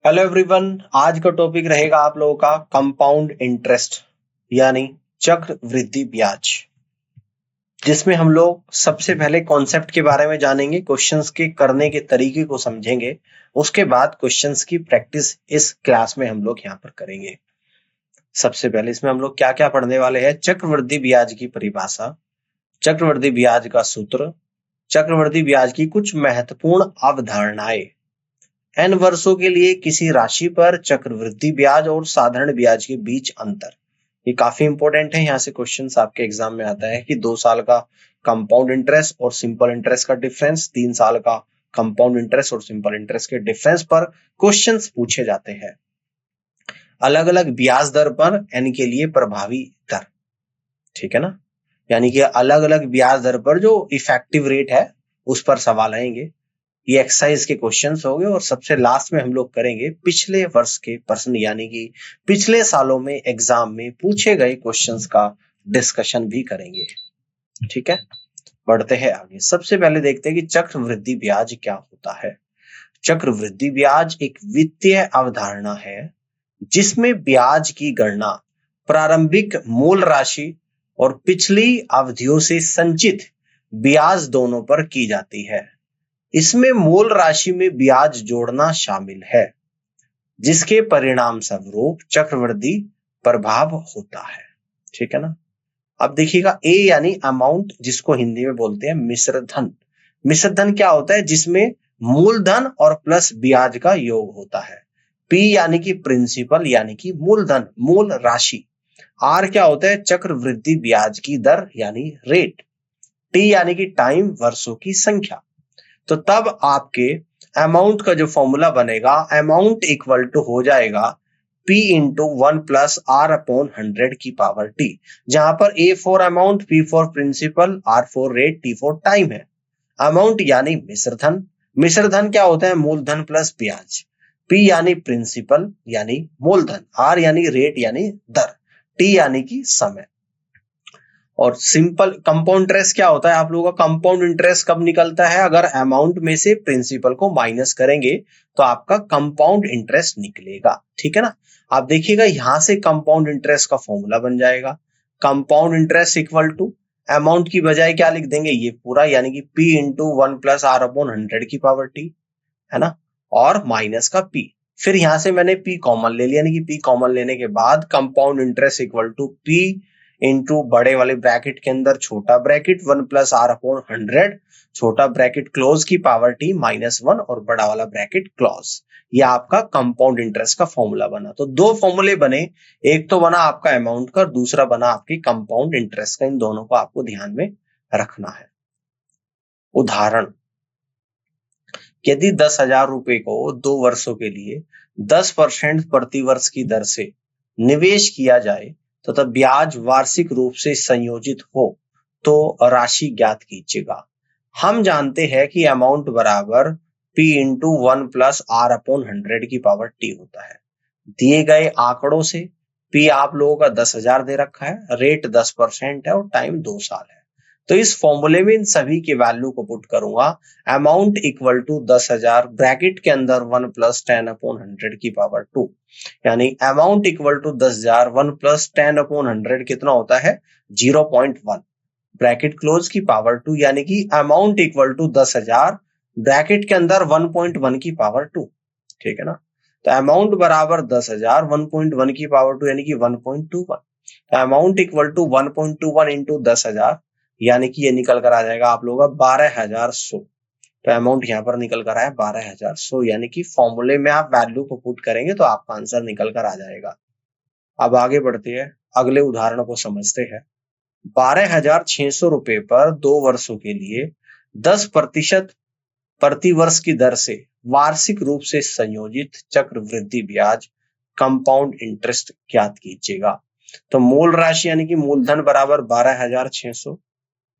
Hello everyone. आज का topic रहेगा आप लोगों का कंपाउंड इंटरेस्ट यानी चक्र वृद्धि ब्याज, जिसमें हम लोग सबसे पहले कॉन्सेप्ट के बारे में जानेंगे, क्वेश्चंस के करने के तरीके को समझेंगे। उसके बाद क्वेश्चंस की प्रैक्टिस इस क्लास में हम लोग यहाँ पर करेंगे। सबसे पहले इसमें हम लोग क्या क्या पढ़ने वाले हैं? चक्रवृद्धि ब्याज की परिभाषा, चक्रवृद्धि ब्याज का सूत्र, चक्रवृद्धि ब्याज की कुछ महत्वपूर्ण अवधारणाएं, एन वर्षों के लिए किसी राशि पर चक्रवृद्धि ब्याज और साधारण ब्याज के बीच अंतर। ये काफी इंपॉर्टेंट है। यहाँ से क्वेश्चन आपके एग्जाम में आता है कि 2 साल का कंपाउंड इंटरेस्ट और सिंपल इंटरेस्ट का डिफरेंस, 3 साल का कंपाउंड इंटरेस्ट और सिंपल इंटरेस्ट के डिफरेंस पर क्वेश्चन पूछे जाते हैं। अलग अलग ब्याज दर पर एन के लिए प्रभावी दर, ठीक है ना, यानी कि अलग अलग ब्याज दर पर जो इफेक्टिव रेट है उस पर सवाल आएंगे। ये एक्सरसाइज के क्वेश्चंस हो गए। और सबसे लास्ट में हम लोग करेंगे पिछले वर्ष के प्रश्न, यानी कि पिछले सालों में एग्जाम में पूछे गए क्वेश्चंस का डिस्कशन भी करेंगे। ठीक है, बढ़ते हैं आगे। सबसे पहले देखते हैं कि चक्रवृद्धि ब्याज क्या होता है। चक्रवृद्धि ब्याज एक वित्तीय अवधारणा है जिसमें ब्याज की गणना प्रारंभिक मूल राशि और पिछली अवधियों से संचित ब्याज दोनों पर की जाती है। इसमें मूल राशि में ब्याज जोड़ना शामिल है, जिसके परिणाम स्वरूप चक्रवृद्धि प्रभाव होता है। ठीक है ना। अब देखिएगा, ए यानी अमाउंट, जिसको हिंदी में बोलते हैं मिश्र धन। मिश्र धन क्या होता है? जिसमें मूलधन और प्लस ब्याज का योग होता है। पी यानी कि प्रिंसिपल, यानी कि मूलधन, मूल राशि। आर क्या होता है? चक्रवृद्धि ब्याज की दर यानी रेट। टी यानी कि टाइम, वर्षों की संख्या। तो तब आपके अमाउंट का जो फॉर्मूला बनेगा, अमाउंट इक्वल टू हो जाएगा P into 1 plus R upon 100 की पावर T, जहां पर A for amount, P for principal, R for rate, T for time है। अमाउंट यानी मिश्रधन। मिश्रधन क्या होता है? मूलधन प्लस ब्याज। P यानी प्रिंसिपल यानी मूलधन, R यानी रेट यानी दर, T यानी कि समय। और सिंपल कंपाउंड इंटरेस्ट क्या होता है आप लोगों का? कंपाउंड इंटरेस्ट कब निकलता है? अगर अमाउंट में से प्रिंसिपल को माइनस करेंगे तो आपका कंपाउंड इंटरेस्ट निकलेगा। ठीक है ना। आप देखिएगा, यहां से कंपाउंड इंटरेस्ट का फॉर्मूला बन जाएगा। Compound interest equal to amount की बजाय क्या लिख देंगे? ये पूरा, यानी कि P into 1 plus R upon 100 की पावर T, है ना, और माइनस का P। फिर यहां से मैंने P कॉमन ले लिया, यानी कि P कॉमन लेने के बाद compound interest equal to P into बड़े वाले ब्रैकेट के अंदर छोटा ब्रैकेट 1 प्लस R अपॉन 100, छोटा ब्रैकेट क्लोज की पावर T -1 और बड़ा वाला ब्रैकेट क्लोज। ये आपका कंपाउंड इंटरेस्ट का फॉर्मूला बना। तो दो फॉर्मूले बने, एक तो बना आपका अमाउंट का, दूसरा बना आपके कंपाउंड इंटरेस्ट का। इन दोनों को आपको ध्यान में रखना है। उदाहरण, यदि 10,000 रुपए को 2 वर्षों के लिए 10% प्रति वर्ष की दर से निवेश किया जाए तथा ब्याज वार्षिक रूप से संयोजित हो तो राशि ज्ञात कीजिएगा। हम जानते हैं कि अमाउंट बराबर P into 1 plus R upon 100 की पावर T होता है। दिए गए आंकड़ों से P आप लोगों का 10,000 दे रखा है, रेट 10% है और टाइम 2 साल है। तो इस फॉर्मूले में इन सभी के वैल्यू को पुट करूंगा। अमाउंट इक्वल टू 10,000 ब्रैकेट के अंदर 1 प्लस 10 अपॉन 100 की पावर 2, यानी amount equal to 10,000 1 plus 10 upon 100 कितना होता है? 0.1, ब्रैकेट क्लोज की पावर 2, यानी कि अमाउंट इक्वल टू 10,000 ब्रैकेट के अंदर 1.1 की पावर 2। ठीक है ना। तो अमाउंट बराबर 10,000 1.1 की पावर 2, यानी कि 1.21। तो अमाउंट इक्वल टू 1.21 इंटू 10,000, यानी कि ये निकल कर आ जाएगा आप लोगों का 12,100। तो अमाउंट यहाँ पर निकल कर आया 12,100, यानी कि फॉर्मूले में आप वैल्यू को पुट करेंगे तो आपका आंसर निकल कर आ जाएगा। अब आगे बढ़ते हैं, अगले उदाहरण को समझते हैं। 12,600 रुपए पर 2 वर्षों के लिए 10% प्रति वर्ष की दर से वार्षिक रूप से संयोजित चक्रवृद्धि ब्याज कंपाउंड इंटरेस्ट ज्ञात कीजिएगा। तो मूल राशि यानी कि मूलधन बराबर 12,600,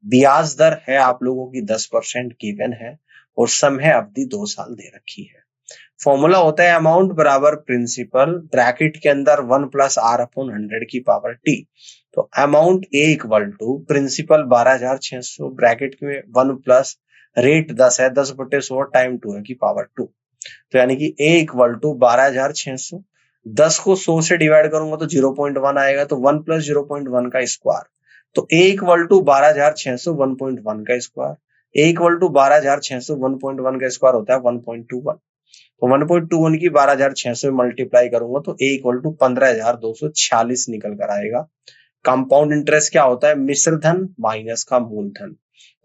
ब्याज दर है आप लोगों की 10% गिवन है और समय अवधि 2 साल दे रखी है। फॉर्मूला होता है अमाउंट बराबर प्रिंसिपल ब्रैकेट के अंदर 1 प्लस R अपॉन 100 की पावर T। तो amount A equal to principal 12,600 bracket में 1 प्लस रेट 10 है, 10/100 टाइम 2 है की पावर 2। तो यानी कि a इक्वल टू 12,600, 10 को 100 से डिवाइड करूंगा तो 0.1 आएगा, तो 1 प्लस 0.1 का स्क्वायर। तो a इक्वल टू 12,600 1.1 का स्क्वायर, a इक्वल टू 12,600 1.1 का स्क्वायर होता है 1.21। तो 1.21 की 12,600 मल्टीप्लाई करूंगा तो a इक्वल टू 15,246 निकल कर आएगा। कंपाउंड इंटरेस्ट क्या होता है? मिश्र धन माइनस का मूलधन।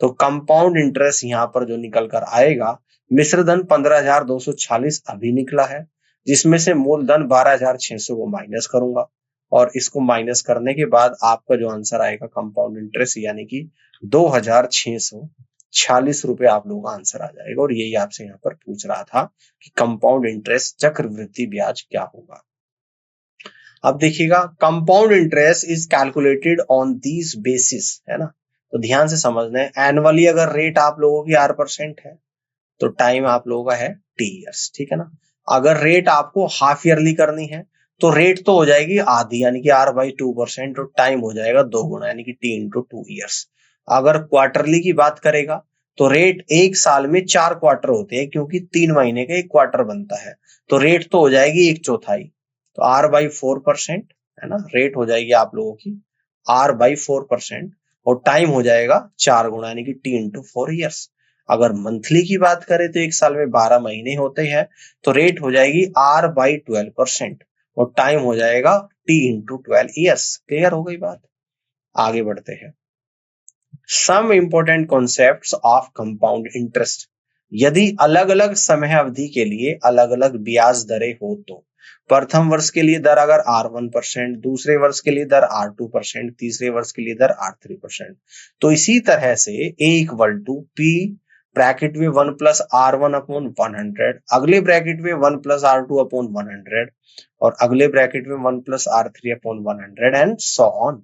तो कंपाउंड इंटरेस्ट यहाँ पर जो निकल कर आएगा, मिश्र धन 15,246 अभी निकला है, जिसमें से मूलधन 12,600 को माइनस करूंगा, और इसको माइनस करने के बाद आपका जो आंसर आएगा कंपाउंड इंटरेस्ट यानी कि 2,646 रुपए आप लोगों का आंसर आ जाएगा। और यही आपसे यहाँ पर पूछ रहा था कि कंपाउंड इंटरेस्ट चक्रवृद्धि ब्याज क्या होगा। अब देखिएगा, compound interest is calculated on these basis, है ना। तो ध्यान से समझना है, एनुअली अगर रेट आप लोगों की 8% है तो टाइम आप लोगों का है टी ईयर्स, ठीक है ना। अगर रेट आपको हाफ ईयरली करनी है तो रेट तो हो जाएगी आधी यानी कि r/2%, और टाइम हो जाएगा 2 गुना यानी कि t/2 ईयर्स। अगर क्वार्टरली की बात करेगा तो रेट एक साल में 4 क्वार्टर होते हैं, क्योंकि 3 महीने का एक क्वार्टर बनता है, तो रेट तो हो जाएगी 1/4, तो r/4%, है ना। रेट हो जाएगी आप लोगों की r/4%, और टाइम हो जाएगा 4 गुना यानी कि t/4 ईयर्स। अगर मंथली की बात करें तो एक साल में 12 महीने होते हैं, तो रेट हो जाएगी r/12%, और टाइम हो जाएगा t/12 ईयर्स। क्लियर हो गई बात? आगे बढ़ते हैं। Some important concepts of compound interest. यदि अलग अलग समय अवधि के लिए अलग अलग ब्याज दरें हो तो प्रथम वर्ष के लिए दर अगर r1%, दूसरे वर्ष के लिए दर r2%, तीसरे वर्ष के लिए दर r3%, तो इसी तरह से a equal to p bracket में 1 प्लस r1/100, अगले ब्रैकेट में 1 प्लस r2/100, और अगले ब्रैकेट में 1 plus r3/100 and so on.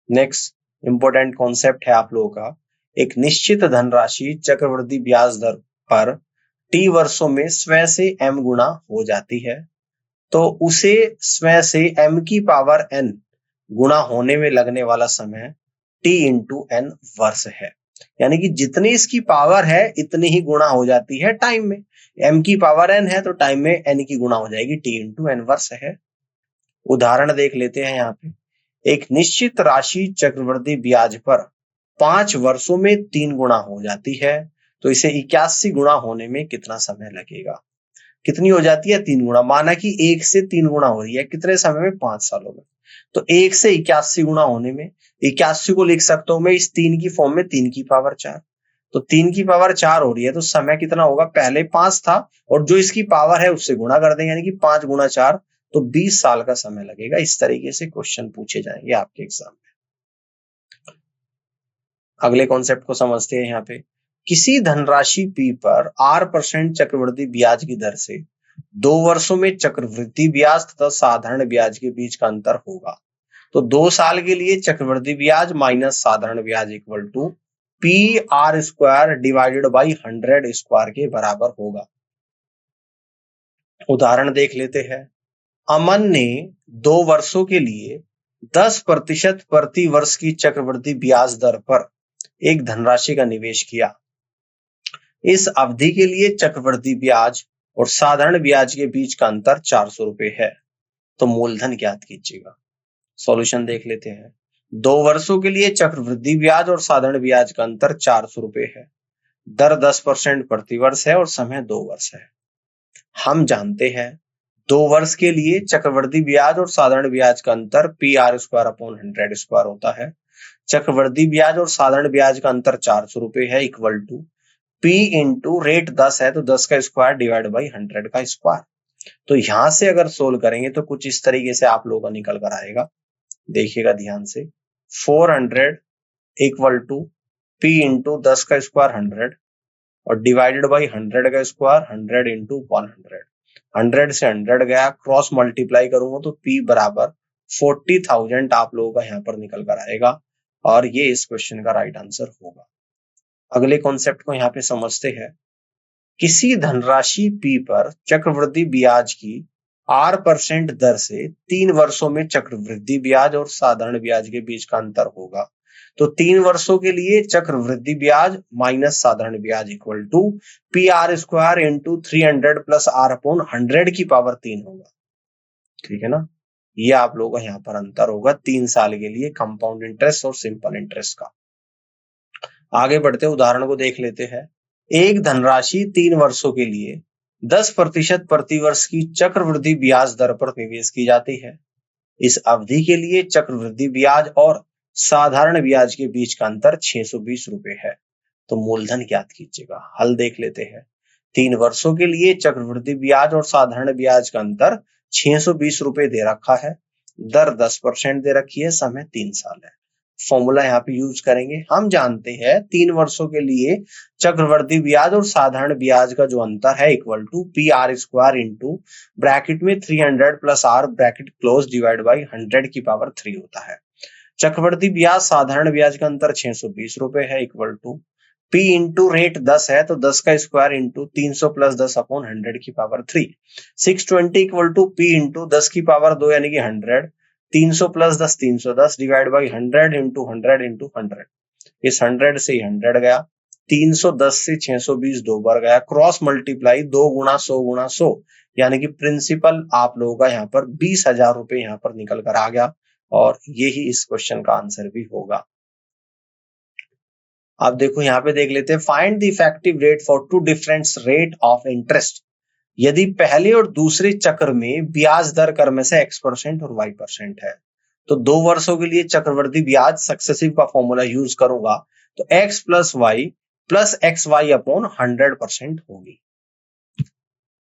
Next important concept है आप लोगों का, एक निश्चित धनराशि चक्रवृद्धि ब्याज दर पर टी वर्षों में स्वयं से m गुना हो जाती है, तो उसे स्वयं से m की पावर n गुना होने में लगने वाला समय t/n वर्ष है। यानी कि जितनी इसकी पावर है इतनी ही गुना हो जाती है टाइम में। m की पावर n है तो टाइम में n की गुना हो जाएगी, t/n वर्ष है। उदाहरण देख लेते हैं यहाँ पे, एक निश्चित राशि चक्रवृद्धि ब्याज पर 5 वर्षों में 3 गुना हो जाती है, तो इसे 81 गुना होने में कितना समय लगेगा? कितनी हो जाती है? 3 गुना। माना कि 1 से 3 गुना हो रही है, कितने समय में? 5 सालों में। तो 1 से 81 गुना होने में 81 को लिख सकता हूं मैं इस 3 की फॉर्म में 3 की पावर 4, तो 3 की पावर 4 हो रही है, तो समय कितना होगा? पहले 5 था और जो इसकी पावर है उससे गुणा कर देंगे, यानी कि 5 गुना 4, तो 20 साल का समय लगेगा। इस तरीके से क्वेश्चन पूछे जाएंगे आपके एग्जाम में। अगले कॉन्सेप्ट को समझते हैं यहाँ पे, किसी धनराशि P पर r% चक्रवृद्धि ब्याज की दर से 2 वर्षों में चक्रवृद्धि ब्याज तथा साधारण ब्याज के बीच का अंतर होगा। तो 2 साल के लिए चक्रवृद्धि ब्याज माइनस साधारण ब्याज equal to PR² divided by 100 square के बराबर होगा। उदाहरण देख लेते हैं। अमन ने 2 वर्षों के लिए 10% प्रति वर्ष की चक्रवृद्धि ब्याज दर पर एक धनराशि का निवेश किया। इस अवधि के लिए चक्रवृद्धि ब्याज और साधारण ब्याज के बीच का अंतर 400 रुपए है, तो मूलधन ज्ञात कीजिएगा। सॉल्यूशन देख लेते हैं। 2 वर्षों के लिए चक्रवृद्धि ब्याज और साधारण ब्याज का अंतर 400 रुपए है, दर 10% प्रति वर्ष है और समय 2 वर्ष है। हम जानते हैं 2 वर्ष के लिए चक्रवृद्धि ब्याज और साधारण ब्याज का अंतर PR²/100 होता है। चक्रवृद्धि ब्याज और साधारण ब्याज का अंतर 400 रुपए है, equal to P into rate 10 है तो 10 का स्क्वायर डिवाइड बाई 100 का स्क्वायर। तो यहां से अगर सोल्व करेंगे तो कुछ इस तरीके से आप लोगों का निकल कर आएगा। देखिएगा ध्यान से, 400 इक्वल टू P इंटू 10 का स्क्वायर 100 और डिवाइडेड बाई 100 का स्क्वायर 100 इंटू 100। 100 से 100 गया, क्रॉस मल्टीप्लाई करूंगा तो P बराबर 40,000 आप लोगों का यहाँ पर निकल कर आएगा, और ये इस क्वेश्चन का राइट आंसर होगा। अगले कॉन्सेप्ट को यहाँ पे समझते हैं। किसी धनराशि P पर चक्रवृद्धि ब्याज की R% दर से 3 वर्षों में चक्रवृद्धि ब्याज और साधारण ब्याज के बीच का अंतर होगा। तो 3 वर्षों के लिए चक्रवृद्धि ब्याज माइनस साधारण ब्याज equal to P R square into 300 plus R upon 100 की पावर 3 होगा। ठीक है ना, ये आप लोगों का यहाँ पर अंतर होगा 3 साल के लिए कंपाउंड इंटरेस्ट और सिंपल इंटरेस्ट का। आगे बढ़ते उदाहरण को देख लेते हैं। एक धनराशि 3 वर्षों के लिए 10% प्रतिवर्ष की चक्रवृद्धि ब्याज दर पर निवेश की जाती है। इस अवधि के लिए चक्रवृद्धि ब्याज और साधारण ब्याज के बीच का अंतर 620 रुपए है। तो मूलधन ज्ञात कीजिएगा। हल देख लेते हैं। 3 वर्षों के लिए चक्रवृद्धि ब्याज और साधारण ब्याज का अंतर 620 रुपए दे रखा है, दर 10% दे रखी है, समय 3 साल है। फॉर्मूला यहाँ पे यूज करेंगे। हम जानते हैं 3 वर्षों के लिए चक्रवृद्धि ब्याज और साधारण ब्याज का जो अंतर है equal to P R square into bracket में 300 plus R bracket close divide by 100 की पावर 3 होता है। चक्रवृद्धि ब्याज साधारण ब्याज का अंतर 620 रुपए है equal to P into rate 10 है तो 10 का स्क्वायर इंटू 300 प्लस 10 अपॉन 100 की power 3। 620 equal to P into 10 की पावर 2 यानी कि 100, 300 plus 10 310 divide by 100 into 100 into 100। इस 100 से 100 गया, 310 से 620 दो बार गया, क्रॉस मल्टीप्लाई 2 गुणा 100 गुणा 100 यानी कि प्रिंसिपल आप लोगों का यहाँ पर 20,000 रुपए यहाँ पर निकल कर आ गया और यही इस क्वेश्चन का आंसर भी होगा। अब देखो यहाँ पे देख लेते हैं। Find the effective rate for two different rate of interest. यदि पहले और दूसरे चक्र में ब्याज दर क्रम से x% और y% है तो 2 वर्षों के लिए चक्रवृद्धि ब्याज सक्सेसिव का फॉर्मूला यूज करूंगा तो x plus Y plus X Y upon 100% होगी।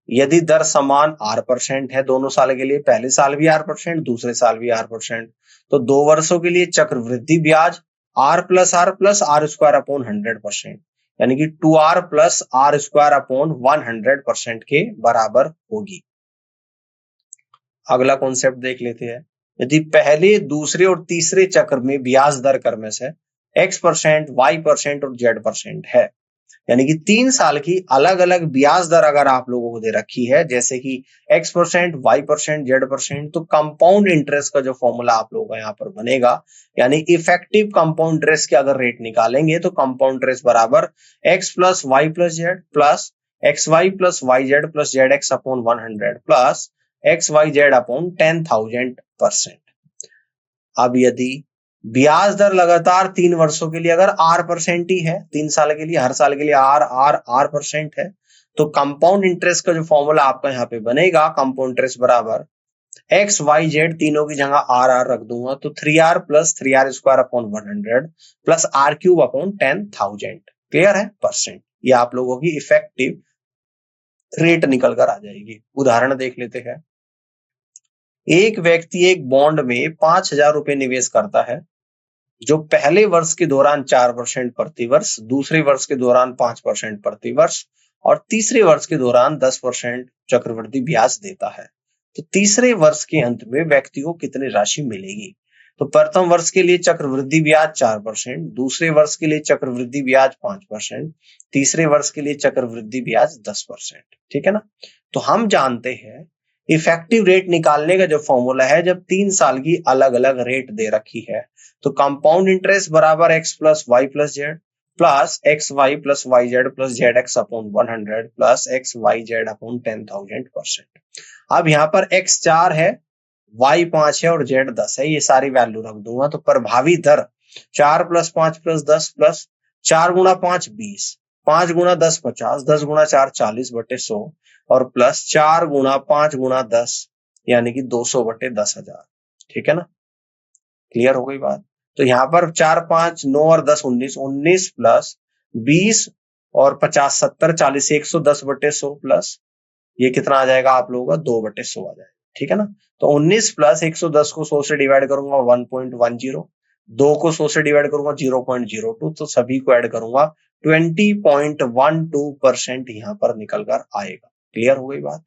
यदि दर समान r% है दोनों साल के लिए, पहले साल भी r%, दूसरे साल भी r%, तो 2 वर्षों के लिए चक्रवृद्धि ब्याज r plus R square upon 100% यानी कि 2r plus R square upon 100% के बराबर होगी। अगला कॉन्सेप्ट देख लेते हैं। यदि पहले, दूसरे और तीसरे चक्र में ब्याज दर क्रम से x%, y% और z% है, यानी कि 3 साल की अलग अलग ब्याज दर अगर आप लोगों को दे रखी है जैसे कि x%, y%, z%, तो कंपाउंड इंटरेस्ट का जो फॉर्मूला आप लोगों का यहाँ पर बनेगा यानी इफेक्टिव कंपाउंड इंटरेस्ट के अगर रेट निकालेंगे तो कंपाउंड इंटरेस्ट बराबर x plus Y plus Z plus X Y plus Y Z plus Z X upon 100 plus X Y Z upon 10,000%। अब यदि ब्याज दर लगातार 3 वर्षों के लिए अगर r% ही है, 3 साल के लिए, हर साल के लिए r% है, तो कंपाउंड इंटरेस्ट का जो फॉर्मूला आपका यहाँ पे बनेगा कंपाउंड इंटरेस्ट बराबर एक्स वाई जेड तीनों की जगह r रख दूंगा तो 3r plus 3r square upon 100 plus r cube upon 10,000। Clear है? परसेंट। ये आप लोगों की इफेक्टिव रेट निकल कर आ जाएगी। उदाहरण देख लेते हैं। एक व्यक्ति एक बॉन्ड में 5,000 रुपए निवेश करता है जो पहले वर्ष के दौरान 4% प्रतिवर्ष, दूसरे वर्ष के दौरान 5% प्रतिवर्ष और तीसरे वर्ष के दौरान 10% चक्रवृद्धि ब्याज देता है। तो तीसरे वर्ष के अंत में व्यक्ति को कितनी राशि मिलेगी? तो प्रथम वर्ष के लिए चक्रवृद्धि ब्याज 4%, दूसरे वर्ष के लिए चक्रवृद्धि ब्याज 5%, तीसरे वर्ष के लिए चक्रवृद्धि ब्याज 10%। ठीक है ना? तो हम जानते हैं इफेक्टिव रेट निकालने का जो फॉर्मूला है, जब 3 साल की अलग अलग रेट दे रखी है तो कंपाउंड इंटरेस्ट बराबर X plus Y plus Z plus X Y plus Y Z plus Z X upon 100 plus X Y Z upon 10,000%। अब यहाँ पर एक्स 4 है, वाई 5 है और जेड 10 है, ये सारी वैल्यू रख दूंगा तो प्रभावी दर 4 प्लस 5 प्लस 10 प्लस 4 गुणा 5 20, 5 गुणा 10 50, 10 गुणा 4 40/100 और प्लस 4 गुणा 5 गुणा 10 यानी कि 200/10,000। ठीक है ना? क्लियर हो गई बात? तो यहाँ पर 4 5 9 और 10 19, 19 प्लस 20 और 50 70 40 110/100 प्लस ये कितना आ जाएगा आप लोगों का 2/100 आ जाएगा। ठीक है ना? तो 19 प्लस 110 को 100 से डिवाइड करूंगा 1.10, 2 को 100 से डिवाइड करूंगा 0.02, तो सभी को ऐड करूंगा 20.12% यहाँ पर निकल कर आएगा। क्लियर हो गई बात?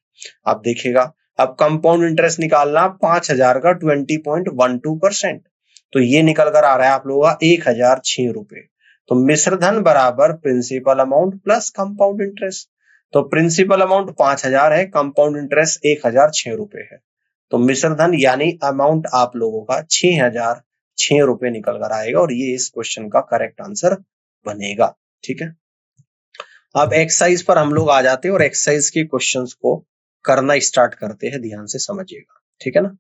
आप देखिएगा अब कंपाउंड इंटरेस्ट निकालना 5,000 का 20.12%, तो ये निकल कर आ रहा है आप लोगों का 1,006 रुपए। तो मिश्र धन बराबर principal amount plus compound interest. तो प्रिंसिपल अमाउंट 5,000 है, कंपाउंड इंटरेस्ट 1,006 रुपए है, तो मिश्र धन यानी अमाउंट आप लोगों का 6,006 ₹6 निकल कर आएगा और ये इस क्वेश्चन का करेक्ट आंसर बनेगा। ठीक है, अब एक्सरसाइज पर हम लोग आ जाते हैं और एक्सरसाइज के क्वेश्चंस को करना स्टार्ट करते हैं। ध्यान से समझिएगा, ठीक है ना,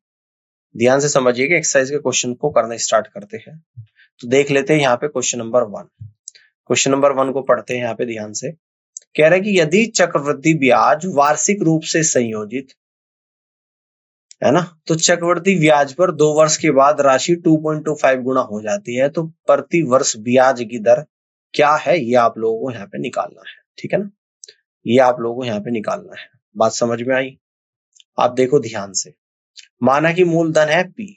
ध्यान से समझिएगा, एक्सरसाइज के क्वेश्चन को करना स्टार्ट करते हैं। तो देख लेते हैं यहाँ पे क्वेश्चन नंबर 1। क्वेश्चन नंबर 1 को पढ़ते हैं यहाँ पे ध्यान से। कह रहा है कि यदि चक्रवृद्धि ब्याज वार्षिक रूप से संयोजित है ना, तो चक्रवृद्धि ब्याज पर 2 वर्ष के बाद राशि 2.25 गुना हो जाती है, तो प्रति वर्ष ब्याज की दर क्या है, ये आप लोगों को यहाँ पे निकालना है। ठीक है ना, ये आप लोगों को यहाँ पे निकालना है। बात समझ में आई? आप देखो ध्यान से, माना कि मूलधन है P,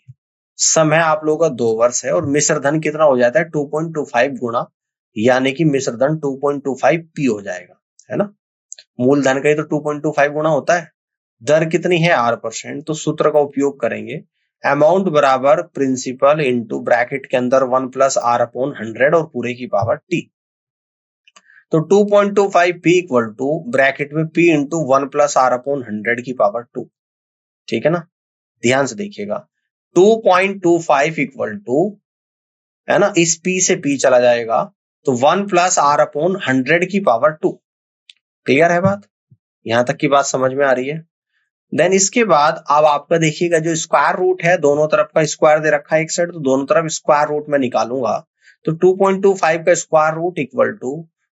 समय आप लोगों का 2 वर्ष है और मिश्र धन कितना हो जाता है 2.25 गुना, यानी कि मिश्र धन 2.25 P हो जाएगा, है ना। मूलधन का ही तो 2.25 गुना होता है। दर कितनी है R%, तो सूत्र का उपयोग करेंगे, अमाउंट बराबर प्रिंसिपल इंटू ब्रैकेट के अंदर 1 प्लस R/100 और पूरे की पावर T। तो 2.25 P इक्वल टू ब्रैकेट में P इंटू 1 प्लस R/100 की पावर 2। ठीक है ना, ध्यान से देखिएगा, 2.25 इक्वल टू, है ना, इस P से P चला जाएगा तो 1 प्लस R/100 की पावर 2। क्लियर है बात? यहां तक की बात समझ में आ रही है? देन इसके बाद अब आपका देखिएगा, जो स्क्वायर रूट है, दोनों तरफ का स्क्वायर दे रखा है एक साइड, तो दोनों तरफ स्क्वायर रूट में निकालूंगा, तो 2.25 का square root equal to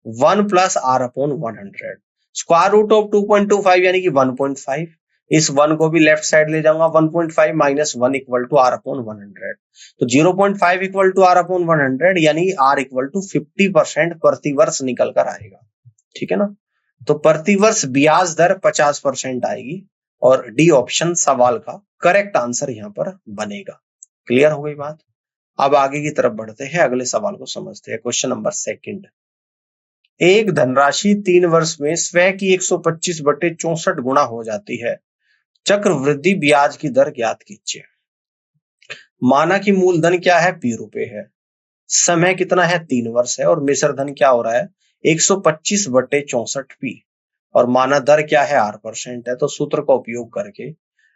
1 plus R/100। Square root of 2.25 यानी कि 1.5, इस 1 को भी लेफ्ट साइड ले जाऊंगा, 1.5 माइनस 1 इक्वल टू R/100। तो 0.5 इक्वल टू R/100 यानी R इक्वल टू 50% प्रतिवर्ष निकल कर आएगा। ठीक है ना, तो प्रतिवर्ष ब्याज दर 50% आएगी और डी ऑप्शन सवाल का करेक्ट आंसर यहां पर बनेगा। क्लियर हो गई बात? अब आगे की तरफ बढ़ते हैं, अगले सवाल को समझते हैं। क्वेश्चन नंबर 2, एक धनराशि 3 वर्ष में स्वयं की 125/64 गुना हो जाती है, चक्रवृद्धि ब्याज की दर ज्ञात कीजिए। माना कि मूलधन क्या है ₹P है, समय कितना है 3 वर्ष है और मिश्र धन क्या हो रहा है 125/64 P, और माना दर क्या है R% है। तो सूत्र का उपयोग करके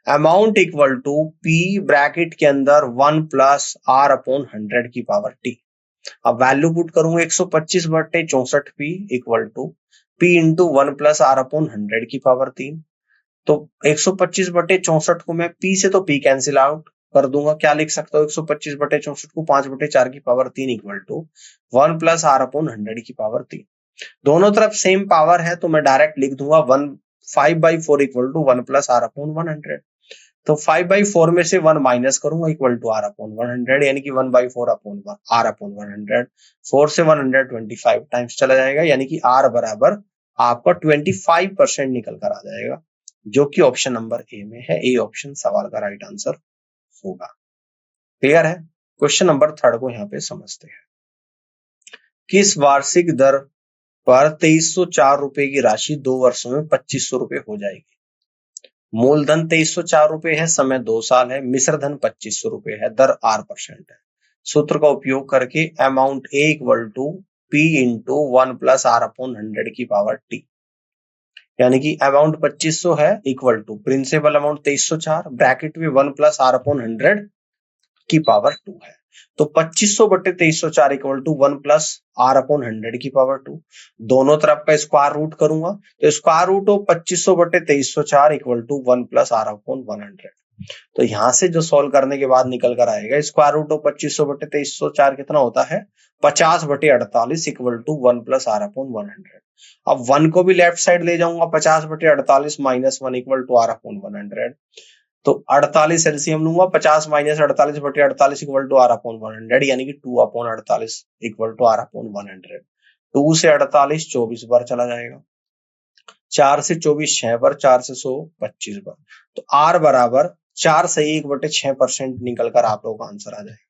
amount equal to P bracket के अंदर 1 प्लस R/100 की पावर T। अब वैल्यू पुट करूंगा 125/64 P equal to P into 1 plus R/100 की पावर 3। तो 125/64 को मैं P से तो P कैंसिल आउट कर दूंगा, क्या लिख सकता हूँ 125/64 को 5/4 की power 3 equal to 1 plus R/100 की पावर 3। दोनों तरफ सेम पावर है तो मैं डायरेक्ट लिख दूंगा 5/4 इक्वल टू 1 प्लस R/100। तो 5/4 में से 1 माइनस करूंगा इक्वल टू R/100, यानी कि 1/4 R/100। 4 से 125 टाइम्स चला जाएगा, यानी कि R बराबर आपका 25% निकल कर आ जाएगा, जो कि ऑप्शन नंबर ए में है। ए ऑप्शन सवाल का राइट आंसर होगा। क्लियर है? क्वेश्चन नंबर 3 को यहाँ पे समझते हैं। किस वार्षिक दर पर 2304 रुपए की राशि 2 वर्षों में 2500 रुपए हो जाएगी? मूलधन 2304 रुपए है, समय 2 साल है, मिश्र धन 2500 रुपए है, दर R% है। सूत्र का उपयोग करके amount A equal to P into 1 plus R/100 की पावर T, यानी कि अमाउंट 2500 है equal to principal amount 2304 bracket में 1 प्लस R/100 की पावर 2 है। तो 2500/2304 इक्वल टू 1 प्लस R/100 की पावर 2। दोनों तरफ का स्क्वायर रूट करूंगा, तो square root of 2500/2304 equal to 1 plus R/100। तो यहां से जो सॉल्व करने के बाद निकल कर आएगा, स्क्वायर रूट ऑफ 2500/2304 कितना होता है 50/48 इक्वल टू 1 प्लस R/100। अब 1 को भी लेफ्ट साइड ले जाऊंगा, 50/48 माइनस 1 इक्वल टू R/100। तो 48 एलसीएम लूंगा, 50 माइनस 48/48 इक्वल टू R/100, यानी कि 2/48 इक्वल टू R/100। 2 से 48 24 बार चला जाएगा, 4 से 24 6 बार, 4 से 100 25 बार। तो R बराबर 4 सही 1/6% निकल कर आप लोगों का आंसर आ जाएगा।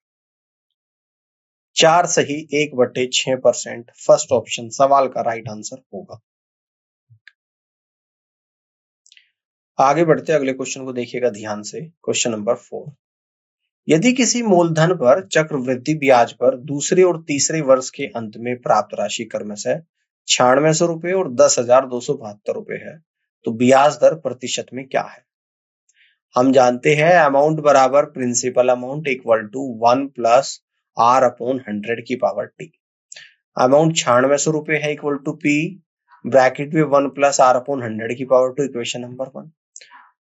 4 सही 1/6% फर्स्ट ऑप्शन सवाल का राइट आंसर होगा। आगे बढ़ते अगले क्वेश्चन को देखिएगा ध्यान से। क्वेश्चन नंबर 4, यदि किसी मूलधन पर चक्रवृद्धि ब्याज पर दूसरे और तीसरे वर्ष के अंत में प्राप्त राशि क्रमशः 9600 रुपए और 10,272 रुपए है, तो ब्याज दर प्रतिशत में क्या है? हम जानते हैं अमाउंट बराबर principal amount equal to 1 plus R upon 100 की पावर टी। अमाउंट 9600 रुपए है इक्वल टू पी ब्रैकेट में 1 प्लस आर अपॉन 100 की पावर टू, इक्वेशन नंबर 1।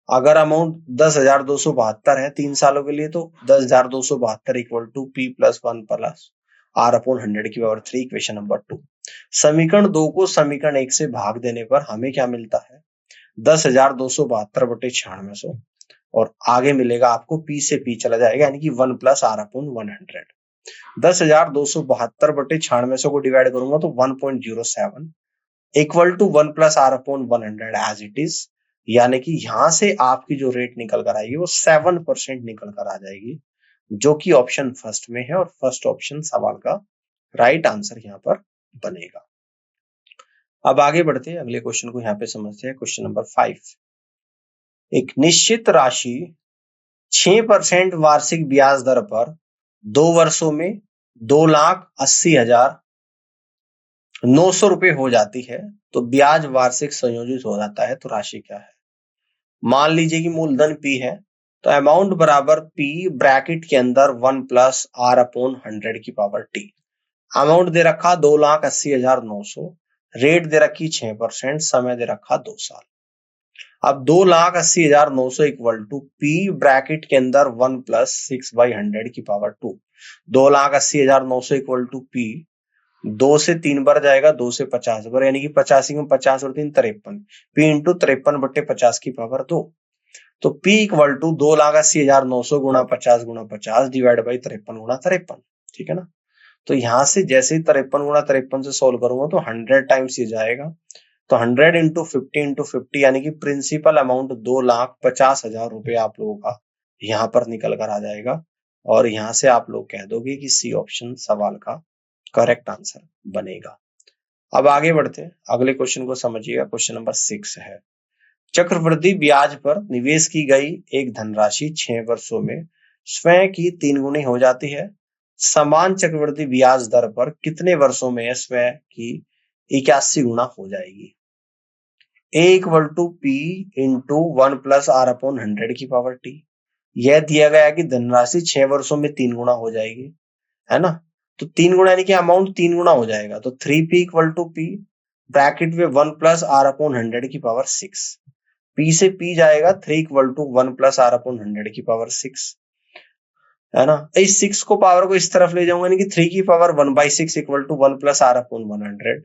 अगर अमाउंट 10,272 है 3 सालों के लिए, तो 10,272 equal to P plus 1 plus R upon 100 की पावर 3, इक्वेशन नंबर 2। समीकरण 2 को समीकरण 1 से भाग देने पर हमें क्या मिलता है, 10,272 बटे 9600, और आगे मिलेगा आपको पी से पी चला जाएगा, यानी कि 1 प्लस आर अपॉन 100। 10,272 बटे 9600 को डिवाइड करूंगा तो 1.07 equal to 1 plus R upon 100 as it is, यानी कि यहां से आपकी जो रेट निकल कर आएगी वो 7% निकल कर आ जाएगी, जो कि ऑप्शन फर्स्ट में है, और फर्स्ट ऑप्शन सवाल का राइट आंसर यहाँ पर बनेगा। अब आगे बढ़ते हैं, अगले क्वेश्चन को यहाँ पे समझते हैं। क्वेश्चन नंबर 5, एक निश्चित राशि 6% वार्षिक ब्याज दर पर 2 वर्षों में 2,80,900 रुपए हो जाती है, तो ब्याज वार्षिक संयोजित हो जाता है, तो राशि क्या है। मान लीजिए कि मूलधन P है, तो अमाउंट बराबर P ब्रैकेट के अंदर 1 प्लस आर अपॉन 100 की पावर टी। अमाउंट दे रखा 2,80,900, रेट दे रखी 6%, समय दे रखा 2 साल। अब 2,80,900 इक्वल टू P ब्रैकेट के अंदर 1 प्लस 6/100 की पावर 2। 2,80,900 इक्वल टू P, 2 से 3 बार जाएगा, 2 से 50 बार, यानी कि 85 में 50 और 3 53, P इंटू 53 बटे 50 की पावर 2। तो P इक्वल टू 2,80,900 गुणा 50 गुणा 50 डिवाइड बाई 53 गुणा 53, ठीक है ना। तो यहां से जैसे ही 53 गुणा 53 से सोल्व करूंगा तो 100 टाइम्स ये जाएगा, तो 100 इंटू 50 यानी कि प्रिंसिपल अमाउंट 2,50,000 रुपए आप लोगों का यहाँ पर निकल कर आ जाएगा, और यहाँ से आप लोग कह दोगे कि सी ऑप्शन सवाल का करेक्ट आंसर बनेगा। अब आगे बढ़ते हैं, अगले क्वेश्चन को समझिएगा। क्वेश्चन नंबर 6 है, चक्रवृद्धि ब्याज पर निवेश की गई एक धनराशि 6 वर्षों में स्वयं की 3 गुनी हो जाती है। समान चक्रवृद्धि ब्याज दर पर कितने वर्षों में स्वयं की 81 गुना हो जाएगी। A equal to P into 1 plus R upon 100 की पावर टी। यह दिया गया कि धनराशि 6 वर्षों में 3 गुना हो जाएगी, है ना। तो 3 गुना यानी कि अमाउंट 3 गुना हो जाएगा, तो 3p equal to P bracket में 1 प्लस आर अपॉन 100 की पावर 6। P से P जाएगा, 3 equal to 1 plus R upon 100 की पावर 6, है ना। इस 6 को पावर को इस तरफ ले जाऊंगा, यानी कि 3 की power 1/6 equal to 1 plus R upon 100।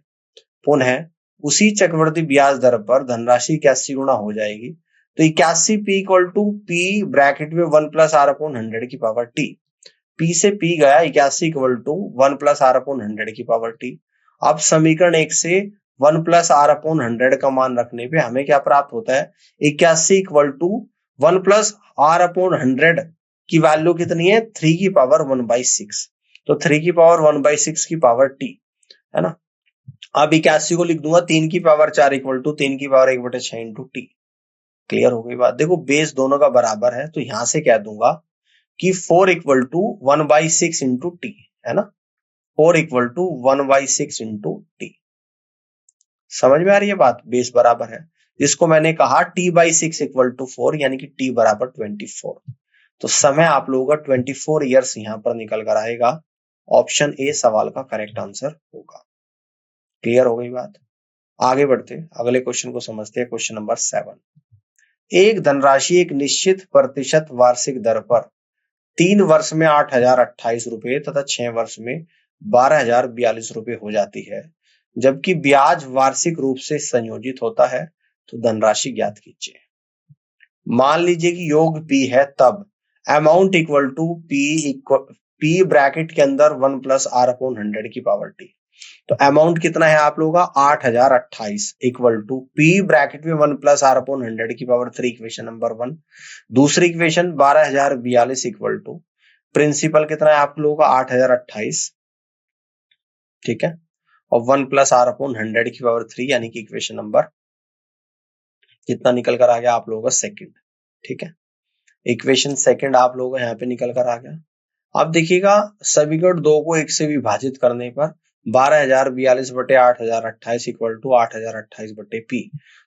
पुनः उसी चक्रवृद्धि ब्याज दर पर धनराशि 81 गुना हो जाएगी, तो 81 P equal to P bracket में 1 प्लस आर अपॉन 100 की पावर टी। P से P गया, 81 equal to 1 plus R upon 100 की पावर टी। अब समीकरण 1 से 1 प्लस आर अपॉन 100 का मान रखने पे हमें क्या प्राप्त होता है, 81 equal to 1 plus R upon 100 की वैल्यू कितनी है, 3 की पावर 1/6, तो 3 की पावर 1/6 की पावर टी, है ना। अब 81 को लिख दूंगा 3 की पावर 4 इक्वल टू 3 की पावर 1/6 इंटू टी। क्लियर हो गई बात। देखो बेस दोनों का बराबर है, तो यहां से कह दूंगा कि 4 इक्वल टू 1/6 इंटू टी, है ना। 4 इक्वल टू 1/6 इंटू टी। समझ में आ रही है बात, बेस बराबर है, जिसको मैंने कहा t/6 इक्वल टू 4, यानी कि t बराबर 24। तो समय आप लोगों का 24 ईयर्स यहां पर निकल कर आएगा। ऑप्शन ए सवाल का करेक्ट आंसर होगा। क्लियर हो गई बात। आगे बढ़ते अगले क्वेश्चन को समझते हैं। क्वेश्चन नंबर 7, एक धनराशि एक निश्चित प्रतिशत वार्षिक दर पर 3 वर्ष में 8,028 रुपए तथा 6 वर्ष में 12,042 रुपए हो जाती है, जबकि ब्याज वार्षिक रूप से संयोजित होता है, तो धनराशि ज्ञात कीजिए। मान लीजिए कि योग P है, तब amount equal to P bracket के अंदर 1 प्लस आर अपॉन 100 की पावर टी। तो अमाउंट कितना है आप लोगों का, 8,028 इक्वल टू P ब्रैकेट में 1 प्लस आर अपॉन 100 की पावर 3, इक्वेशन नंबर 1। दूसरी इक्वेशन 12,042 इक्वल टू प्रिंसिपल कितना है आप लोगों का, 8,028, ठीक है, और 1 प्लस आर अपॉन 100 की पावर 3, यानी कि इक्वेशन नंबर कितना निकल कर आ गया आप लोगों का, सेकंड, ठीक है। इक्वेशन सेकंड आप लोगों का यहाँ पे निकल कर आ गया। अब देखिएगा समीकरण 2 को 1 से विभाजित करने पर 12,042 बटे 8,028 इक्वल टू 8,028 बटे पी।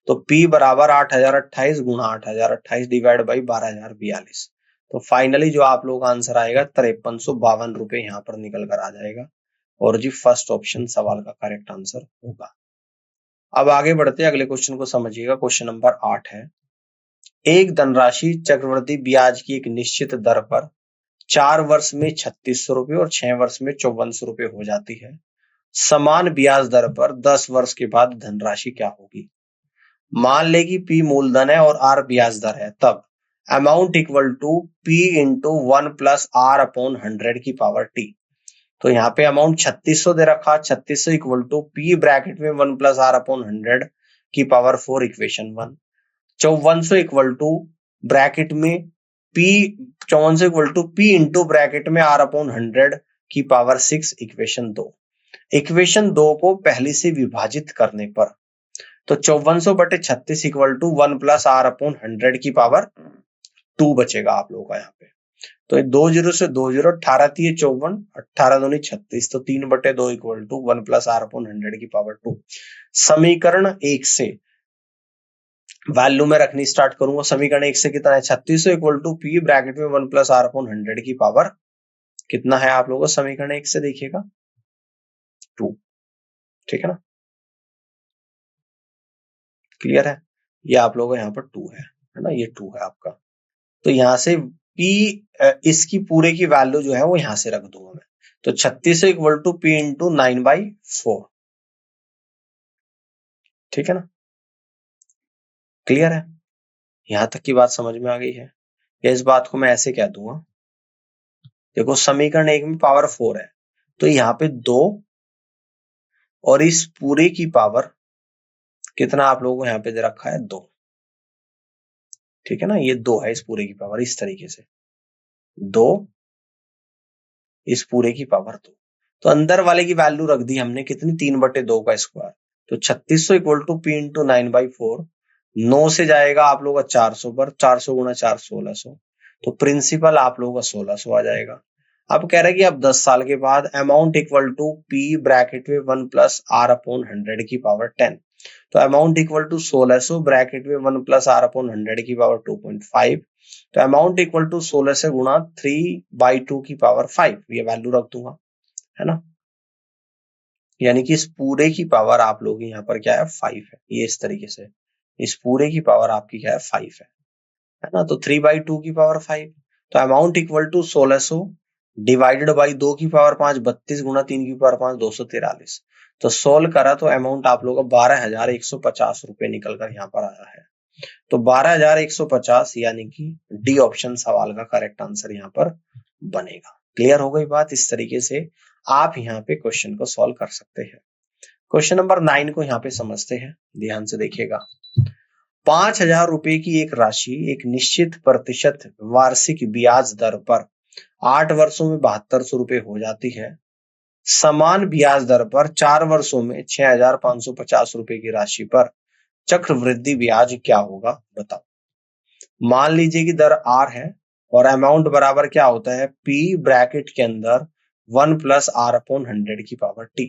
तो पी बराबर 8,028 गुणा 8,028 डिवाइड बाई 12,042। तो फाइनली जो आप लोग का आंसर आएगा 5352 रुपए यहाँ पर निकल कर आ जाएगा और जी फर्स्ट ऑप्शन सवाल का करेक्ट आंसर होगा। अब आगे बढ़ते हैं, अगले क्वेश्चन को समझिएगा। क्वेश्चन नंबर 8 है, एक धनराशि चक्रवृद्धि ब्याज की एक निश्चित दर पर 4 वर्ष में 3600 रुपए और 6 वर्ष में 5400 रुपए हो जाती है। समान ब्याज दर पर 10 वर्ष के बाद धनराशि क्या होगी? मान ले कि P मूलधन है और R ब्याज दर है, तब amount equal to P into 1 plus R upon 100 की पावर T। तो यहाँ पे अमाउंट 3600 दे रखा, 3600 इक्वल टू P ब्रैकेट में 1 प्लस R अपॉन 100 की power 4 equation 1। 5400 equal to bracket में P 5400 equal to P into bracket में R अपॉन 100 की पावर 6 इक्वेशन 2। इक्वेशन 2 को पहले से विभाजित करने पर तो 5400 बटे 36 equal to 1 plus R upon 100 की पावर 2 बचेगा आप लोगों का यहाँ पे। तो 2 जीरो से 2 जीरो, 18 3 54, 18 दूनी 36, तो 3 बटे 2 equal to 1 plus R upon 100 की पावर 2। समीकरण 1 से वैल्यू में रखनी स्टार्ट करूंगा। समीकरण 1 से कितना है? 3600 इक्वल टू P ब्रैकेट में 1 प्लस R अपॉन 100 की पावर कितना है आप लोगों को? समीकरण 1 से देखिएगा 2। ठीक है ना, क्लियर है? ये आप लोगों को यहाँ पर 2 है ना, ये 2 है आपका। तो यहाँ से P इसकी पूरे की वैल्यू जो है वो यहां से रख दूंगा मैं। तो 3600 इक्वल टू P इंटू 9/4। ठीक है ना, क्लियर है? यहां तक की बात समझ में आ गई है? या इस बात को मैं ऐसे कह दूंगा, देखो समीकरण 1 में पावर 4 है, तो यहाँ पे 2 और इस पूरे की पावर कितना आप लोगों को यहाँ पे दे रखा है? 2। ठीक है ना, ये 2 है इस पूरे की पावर, इस तरीके से 2 इस पूरे की पावर 2। तो अंदर वाले की वैल्यू रख दी हमने कितनी? 3 बटे 2 का स्क्वायर। तो 3600 इक्वल टू P इंटू 9/4। 9 से जाएगा आप लोगों का 400 पर, 400 गुणा 4 1600। तो प्रिंसिपल आप लोगों का 1600 आ जाएगा। अब कह रहा है कि अब 10 साल के बाद amount equal to P bracket में 1 प्लस R अपॉन 100 की पावर 10। तो अमाउंट इक्वल टू 1600 ब्रैकेट में 1 प्लस R अपॉन 100 की पावर 2.5। तो अमाउंट इक्वल टू 16 से गुणा 3/2 की पावर 5, ये वैल्यू रख दूंगा, है ना। यानी कि इस पूरे की पावर आप लोग यहाँ पर क्या है? 5 है। ये इस तरीके से इस पूरे की पावर आपकी क्या है? 5 है ना। तो 3/2 की पावर 5। तो amount equal to 1600 divided by 2 की पावर 5, 32 गुणा 3 की पावर 5, 243। तो सोल्व करा तो अमाउंट आप लोगों का 12,150 रुपए निकल कर यहाँ पर आया है। तो 12,150 यानी कि डी ऑप्शन सवाल का करेक्ट आंसर यहाँ पर बनेगा। क्लियर हो गई बात? इस तरीके से आप यहाँ पे क्वेश्चन को सॉल्व कर सकते हैं। क्वेश्चन नंबर 9 को यहाँ पे समझते हैं, ध्यान से देखिएगा। 5,000 रुपए की एक राशि एक निश्चित प्रतिशत वार्षिक ब्याज दर पर 8 वर्षों में 7200 रुपए हो जाती है। समान ब्याज दर पर 4 वर्षों में 6,550 रुपए की राशि पर चक्रवृद्धि ब्याज क्या होगा? बताओ। मान लीजिए कि दर R है और अमाउंट बराबर क्या होता है? P ब्रैकेट के अंदर 1 प्लस R अपॉन 100 की power T।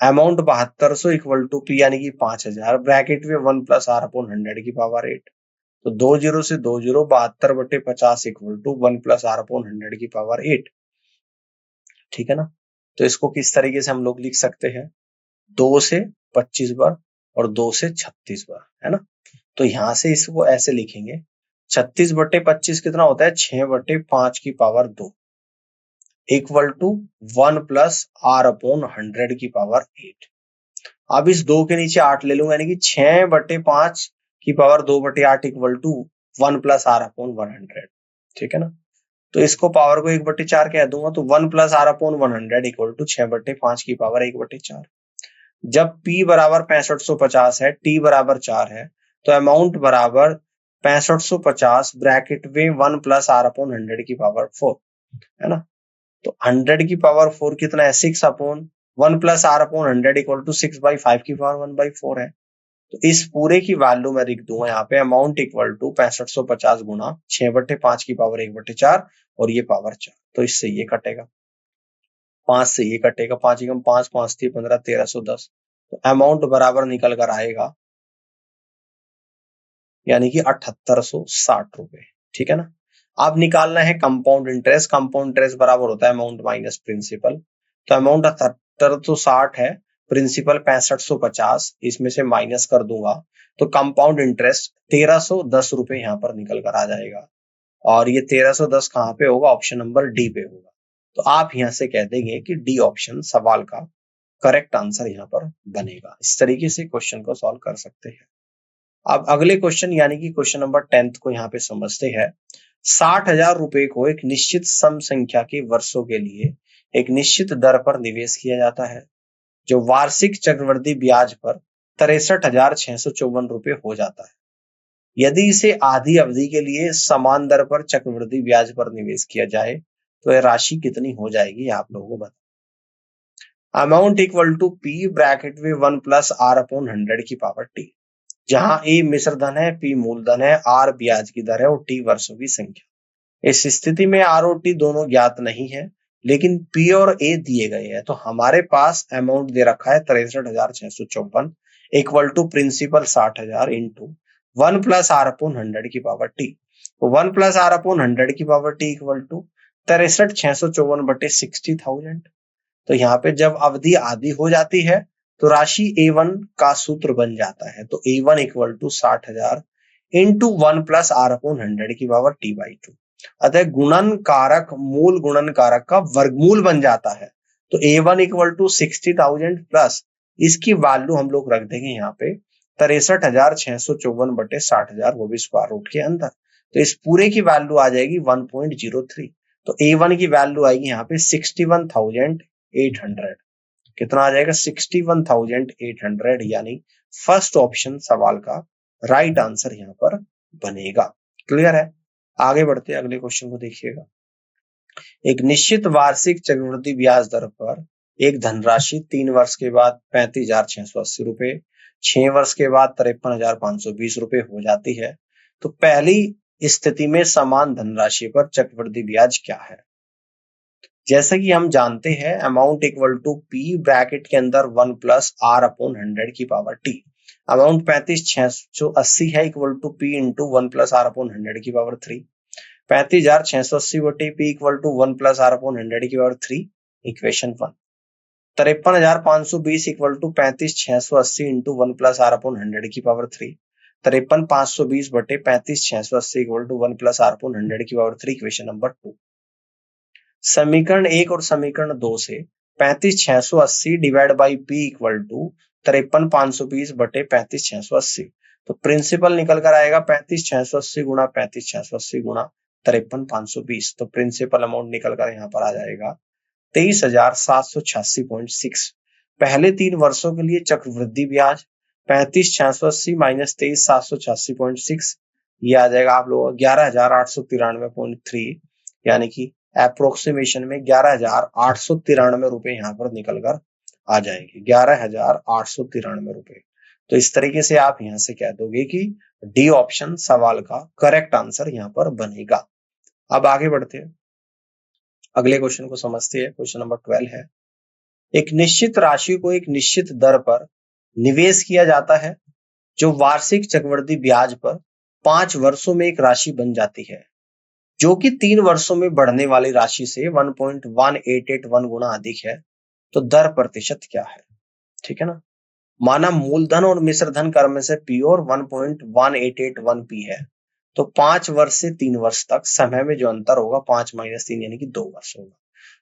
Amount 7200 equal to P यानी कि 5,000 ब्रैकेट में 1 प्लस R अपॉन 100 की पावर 8। तो 2 जीरो से 2 जीरो, 72 बटे 50 equal to 1 plus R upon 100 की पावर 8। ठीक है ना। तो इसको किस तरीके से हम लोग लिख सकते हैं? 2 से 25 बार और 2 से 36 बार, है ना। तो यहां से इसको ऐसे लिखेंगे, 36 बटे 25 कितना होता है? 6 बटे 5 की power 2 equal to 1 plus R upon 100 की पावर 8। अब इस 2 के नीचे 8 ले लूंगा, यानी कि 6 बटे 5 की पावर 2 बटे 8 equal to 1 plus R upon 100। ठीक है ना। तो इसको पावर को 1 बटे 4 कह दूंगा, तो 1 plus R upon 100 equal to 6 बटे 5 की पावर 1 बटे 4। जब P बराबर 6550 है, T बराबर 4 है, तो अमाउंट बराबर 6550 ब्रैकेट में 1 प्लस R अपॉन 100 की पावर 4, है ना। तो 100 की पावर 4 कितना है? 6 upon 1 plus R upon 100 equal to 6/5 की पावर 1/4 है। तो इस पूरे की वैल्यू मैं लिख दूंगा यहाँ पे, अमाउंट इक्वल टू 6550 गुणा 6 बटे 5 की पावर 1 बटे 4 और ये पावर 4। तो इससे ये कटेगा। 5 से ये कटेगा, 5 एकम 5, 5 3 15, 1310। तो अमाउंट बराबर निकल कर आएगा यानी कि 7860 रुपए। ठीक है ना। अब निकालना है कंपाउंड इंटरेस्ट। कंपाउंड इंटरेस्ट बराबर होता है अमाउंट माइनस प्रिंसिपल। तो अमाउंट 7860 है, प्रिंसिपल 6550, इसमें से माइनस कर दूंगा तो कंपाउंड इंटरेस्ट 1310 रुपए यहाँ पर निकल कर आ जाएगा। और ये 1310 कहाँ पे होगा? ऑप्शन नंबर डी पे होगा। तो आप यहाँ से कह देंगे कि डी ऑप्शन सवाल का करेक्ट आंसर यहाँ पर बनेगा। इस तरीके से क्वेश्चन को सॉल्व कर सकते हैं। अब अगले क्वेश्चन यानी कि क्वेश्चन नंबर 10 को यहाँ पे समझते हैं। 60,000 रुपए को एक निश्चित सम संख्या के वर्षों के लिए एक निश्चित दर पर निवेश किया जाता है, जो वार्षिक चक्रवृद्धि ब्याज पर 63,654 रुपए हो जाता है। यदि इसे आधी अवधि के लिए समान दर पर चक्रवृद्धि ब्याज पर निवेश किया जाए तो यह राशि कितनी हो जाएगी? आप लोगों को बता। Amount equal to P bracket में 1 प्लस आर अपॉन 100 की पावर टी, जहां ए मिश्र धन है, पी मूलधन है, आर ब्याज की दर है और टी वर्षों की संख्या। इस स्थिति में आर और टी दोनों ज्ञात नहीं है, लेकिन पी और ए दिए गए हैं। तो हमारे पास अमाउंट दे रखा है 63,654 equal to principal 60,000 into 1 plus R upon 100 की पावर टी। तो 1 प्लस आर अपॉन 100 की पावर टी इक्वल टू 63,654 बटे 60,000। तो यहाँ पे जब अवधि आधी हो जाती है तो राशि A1 का सूत्र बन जाता है। तो A1 equal to 60,000 into 1 plus R upon 100 की पावर टी बाई 2। अतः गुणन कारक मूल गुणन कारक का वर्गमूल बन जाता है। तो A1 इक्वल टू 60,000 प्लस इसकी वैल्यू हम लोग रख देंगे यहाँ पे 63,654 बटे 60,000, वो भी स्क्वायर रूट के अंदर। तो इस पूरे की वैल्यू आ जाएगी 1.03। तो A1 की वैल्यू आएगी यहाँ पे 61,800। कितना आ जाएगा? 61,800, यानी फर्स्ट ऑप्शन सवाल का राइट आंसर यहाँ पर बनेगा। क्लियर है? आगे बढ़ते अगले क्वेश्चन को देखिएगा। एक निश्चित वार्षिक चक्रवृद्धि ब्याज दर पर एक धनराशि 3 वर्ष के बाद 35,680 रुपए, 6 वर्ष के बाद 53,520 रुपए हो जाती है। तो पहली स्थिति में समान धनराशि पर चक्रवृद्धि ब्याज क्या है? जैसे कि हम जानते हैं amount equal to P bracket के अंदर 1 प्लस आर अपॉन 100 की पावर टी। अमाउंट 35,680 है equal to P into 1 plus R upon 100 की पावर 3। 35,680 बटे P equal to 1 plus R upon 100 की power 3, equation 1। 53,520 equal to 35,680 into 1 plus R upon 100 की power 3। 53,520 बटे 35,680 equal to 1 plus R upon 100 की power 3, equation number 2। समीकरण 1 और समीकरण 2 से 35,680 divide by P equal to 53,520 बटे 35,680। तो प्रिंसिपल निकल कर आएगा 35,680 गुणा 35,680 गुणा 53,520। तो प्रिंसिपल अमाउंट निकल कर यहाँ पर आ जाएगा 23,786.6। पहले 3 वर्षों के लिए चक्रवृद्धि ब्याज 35,680 माइनस 23,786.6, ये आ जाएगा आप लोग 11,893.3, यानी कि अप्रोक्सीमेशन में 11,893 रुपए यहाँ पर निकल कर आ जाएंगे। 11,893 रुपए। तो इस तरीके से आप यहाँ से कह दोगे कि डी ऑप्शन सवाल का करेक्ट आंसर यहाँ पर बनेगा। अब आगे बढ़ते हैं, अगले क्वेश्चन को समझते हैं। क्वेश्चन नंबर 12 है। एक निश्चित राशि को एक निश्चित दर पर निवेश किया जाता है, जो वार्षिक चक्रवृद्धि ब्याज पर 5 वर्षों में एक राशि बन जाती है, जो कि 3 वर्षों में बढ़ने वाली राशि से 1.1881 गुना अधिक है। तो दर प्रतिशत क्या है? ठीक है ना। माना मूलधन और मिश्रधन कर्म से पी और 1.1881 पी है। तो 5 वर्ष से 3 वर्ष तक समय में जो अंतर होगा 5 माइनस 3 यानी कि 2 वर्ष होगा।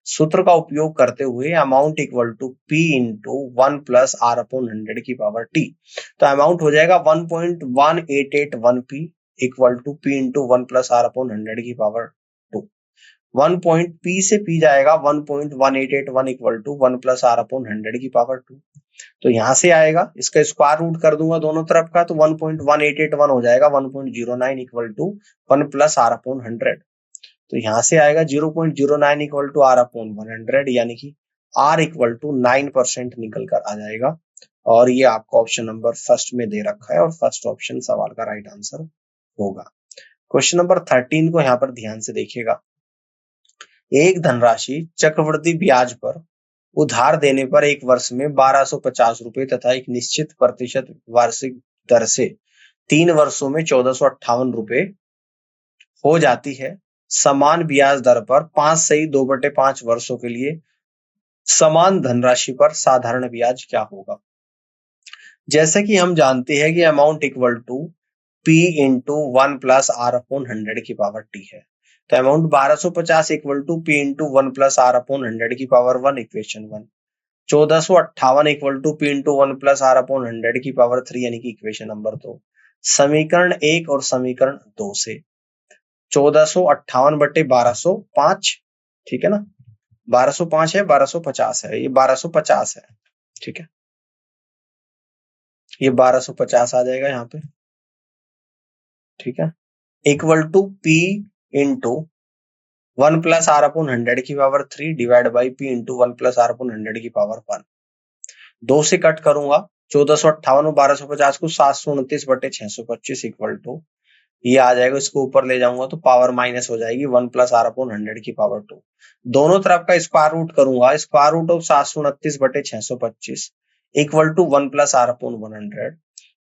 सूत्र का उपयोग करते हुए amount equal to P into 1 plus R upon 100 की पावर टी। तो अमाउंट हो जाएगा 1.1881 P equal to P into 1 plus R upon 100 की पावर 2। 1 पॉइंट पी से पी जाएगा 1.1881 equal to 1 plus R upon 100 की पावर 2। तो यहां से आएगा, इसका स्क्वायर रूट कर दूंगा दोनों तरफ का, तो 1.1881 हो जाएगा 1.09 equal to 1 plus R upon 100। तो यहां से आएगा 0.09 इक्वल टू आर अपॉन 100, यानी कि आर इक्वल टू 9% निकल कर आ जाएगा। और ये आपको ऑप्शन नंबर फर्स्ट में दे रखा है और फर्स्ट ऑप्शन सवाल का राइट आंसर होगा। क्वेश्चन नंबर 13 को यहाँ पर ध्यान से देखिएगा। एक धनराशि चक्रवृद्धि ब्याज पर उधार देने पर एक वर्ष में 1250 रुपए तथा एक निश्चित प्रतिशत वार्षिक दर से 3 वर्षों में 1458 रुपए हो जाती है। समान ब्याज दर पर 5 सही 2/5 वर्षों के लिए समान धनराशि पर साधारण ब्याज क्या होगा? जैसे कि हम जानते हैं कि amount equal to P into 1 plus R upon 100 की पावर टी है। तो amount 1250 equal to P into 1 plus R upon 100 की power 1 equation 1। 1458 equal to P into 1 plus R upon 100 की पावर 3 यानी कि इक्वेशन नंबर 2। समीकरण 1 और समीकरण 2 से 1458/1205, ठीक है ना, 1205 है, 1250 है, ये 1250 है, ठीक है, ये 1250 आ जाएगा यहाँ पे, ठीक है, equal to P into 1 plus R upon 100 की power 3 divide by P into 1 plus R upon 100 की पावर 1। 2 से कट करूंगा 1458 और 1250 को 729/625 इक्वल टू ये आ जाएगा, इसको ऊपर ले जाऊंगा तो पावर माइनस हो जाएगी 1 प्लस आर अपॉन 100 की पावर 2। दोनों तरफ का स्क्वायर रूट करूंगा, square root of 729/625 equal to 1 plus R upon 100।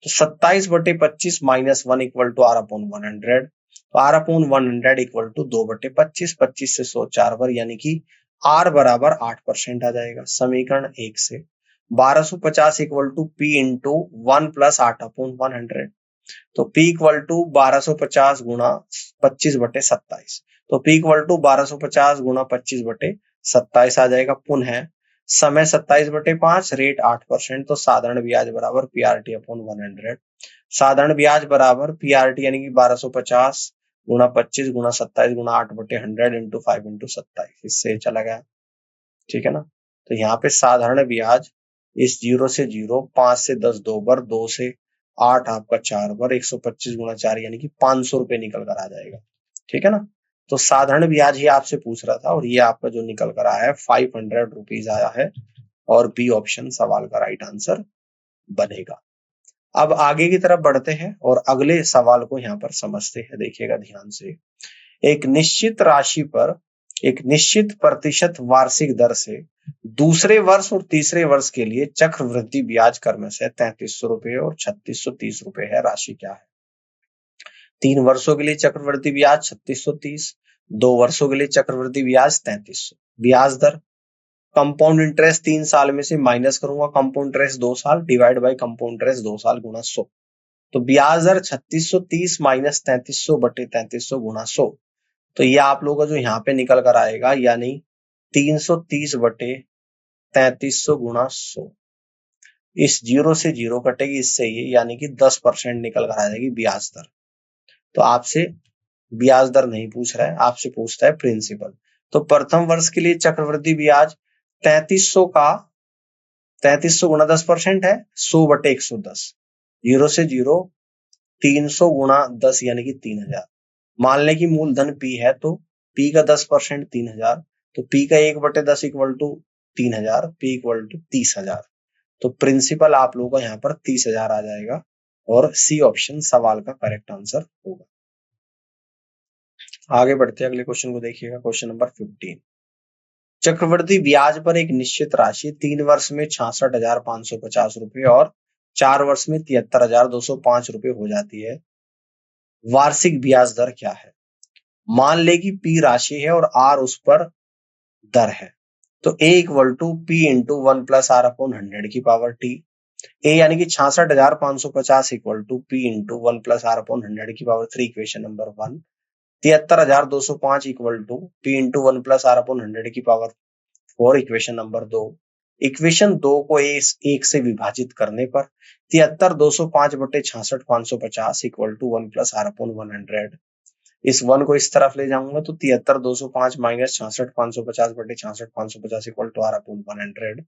तो 27/25 minus 1 equal to R upon 100। तो आर अपॉन 100 इक्वल टू 2/25, 25 से 100 4 बार, यानी कि आर बराबर 8% आ जाएगा। समीकरण 1 से 1250 equal to P into 1 plus 8 upon 100। तो P इक्वल टू 1250 गुणा 25/27। तो P इक्वल टू 1250 गुणा 25/27 आ जाएगा। पुनः समय 27/5, रेट 8%। तो साधारण ब्याज बराबर PRT अपॉन 100। साधारण ब्याज बराबर PRT यानी कि 1250 गुणा 25 गुणा 27 गुणा 8/100 इंटू 5 इंटू 27, इससे चला गया, ठीक है ना। तो यहाँ पे साधारण ब्याज इस 0 से 0, 5 से 10 2 बार, 2 से 8 आपका 4 बार, 125 गुणा 4 यानी कि 500 रुपए निकल कर आ जाएगा, ठीक है ना। तो साधारण ब्याज ही आपसे पूछ रहा था और ये आपका जो निकल कर आया है 500 रुपीज आया है और बी ऑप्शन सवाल का राइट आंसर बनेगा। अब आगे की तरफ बढ़ते हैं और अगले सवाल को यहाँ पर समझते हैं, देखिएगा ध्यान से। एक निश्चित राशि पर एक निश्चित प्रतिशत वार्षिक दर से दूसरे वर्ष और तीसरे वर्ष के लिए चक्रवृद्धि ब्याज क्रम से 3300 रुपए और 3630 रुपए है। राशि क्या है? 3 वर्षों के लिए चक्रवृद्धि ब्याज 3630, 2 वर्षों के लिए चक्रवृद्धि ब्याज 3300। ब्याज दर कंपाउंड इंटरेस्ट 3 साल में से माइनस करूंगा कंपाउंड इंटरेस्ट 2 साल डिवाइड बाई कंपाउंड इंटरेस्ट 2 साल गुणा 100। तो ब्याज दर 3630 माइनस 3300/3300 गुणा 100। तो ये आप लोगों का जो यहाँ पे निकल कर आएगा यानी 330/3300 गुणा 100। इस 0 से 0 कटेगी, इससे ये यानी कि 10% निकल कर आ जाएगी ब्याज दर। तो आपसे ब्याज दर नहीं पूछ रहा है, आपसे पूछता है प्रिंसिपल। तो प्रथम वर्ष के लिए चक्रवृद्धि ब्याज 3300 का 3300 गुणा 10% है 100/110। 0 से 0, 300 गुणा 10 यानी कि 3000। मान लें कि मूलधन P है तो P का 10% 3000, तो P का 1/10 equal to 3000, P equal to 30,000। तो प्रिंसिपल आप लोगों का यहाँ पर 30,000 आ जाएगा और सी ऑप्शन सवाल का करेक्ट आंसर होगा। आगे बढ़ते हैं, अगले क्वेश्चन को देखिएगा, क्वेश्चन नंबर 15। चक्रवृद्धि ब्याज पर एक निश्चित राशि 3 वर्ष में 66,550 रुपए और 4 वर्ष में 73,205 रुपए हो जाती है। वार्षिक ब्याज दर क्या है? मान ले कि P राशि है और R उस पर दर है। तो A equal to P into 1 plus R upon 100 की पावर T। A यानी कि 66,550 equal to P into 1 plus R upon 100 की power 3, equation number 1। 73,205 equal to P into 1 plus R upon 100 की पावर 4, इक्वेशन नंबर 2। इक्वेशन 2 को एक से विभाजित करने पर 73,205/66,550 equal to 1 plus R upon 100। इस 1 को इस तरफ ले जाऊंगा तो 73,205 minus 66,550/66,550 equal to R upon 100।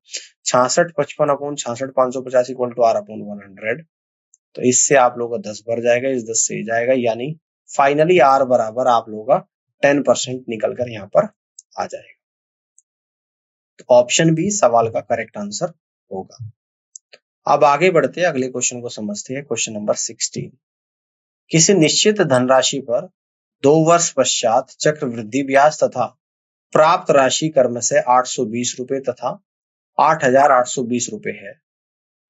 66,55/66,550 equal to R upon 100। तो इससे आप लोगों का 10 बढ़ जाएगा, इस 10 से जाएगा, यानी फाइनली आर बराबर आप लोगों का 10% निकल कर यहाँ पर आ जाएगा। तो ऑप्शन बी सवाल का करेक्ट आंसर होगा। अब आगे बढ़ते हैं, अगले क्वेश्चन को समझते हैं, क्वेश्चन नंबर 16। किसी निश्चित धनराशि पर 2 वर्ष पश्चात चक्रवृद्धि ब्याज तथा प्राप्त राशि क्रम से 820 रुपए तथा 8,820 रुपए है।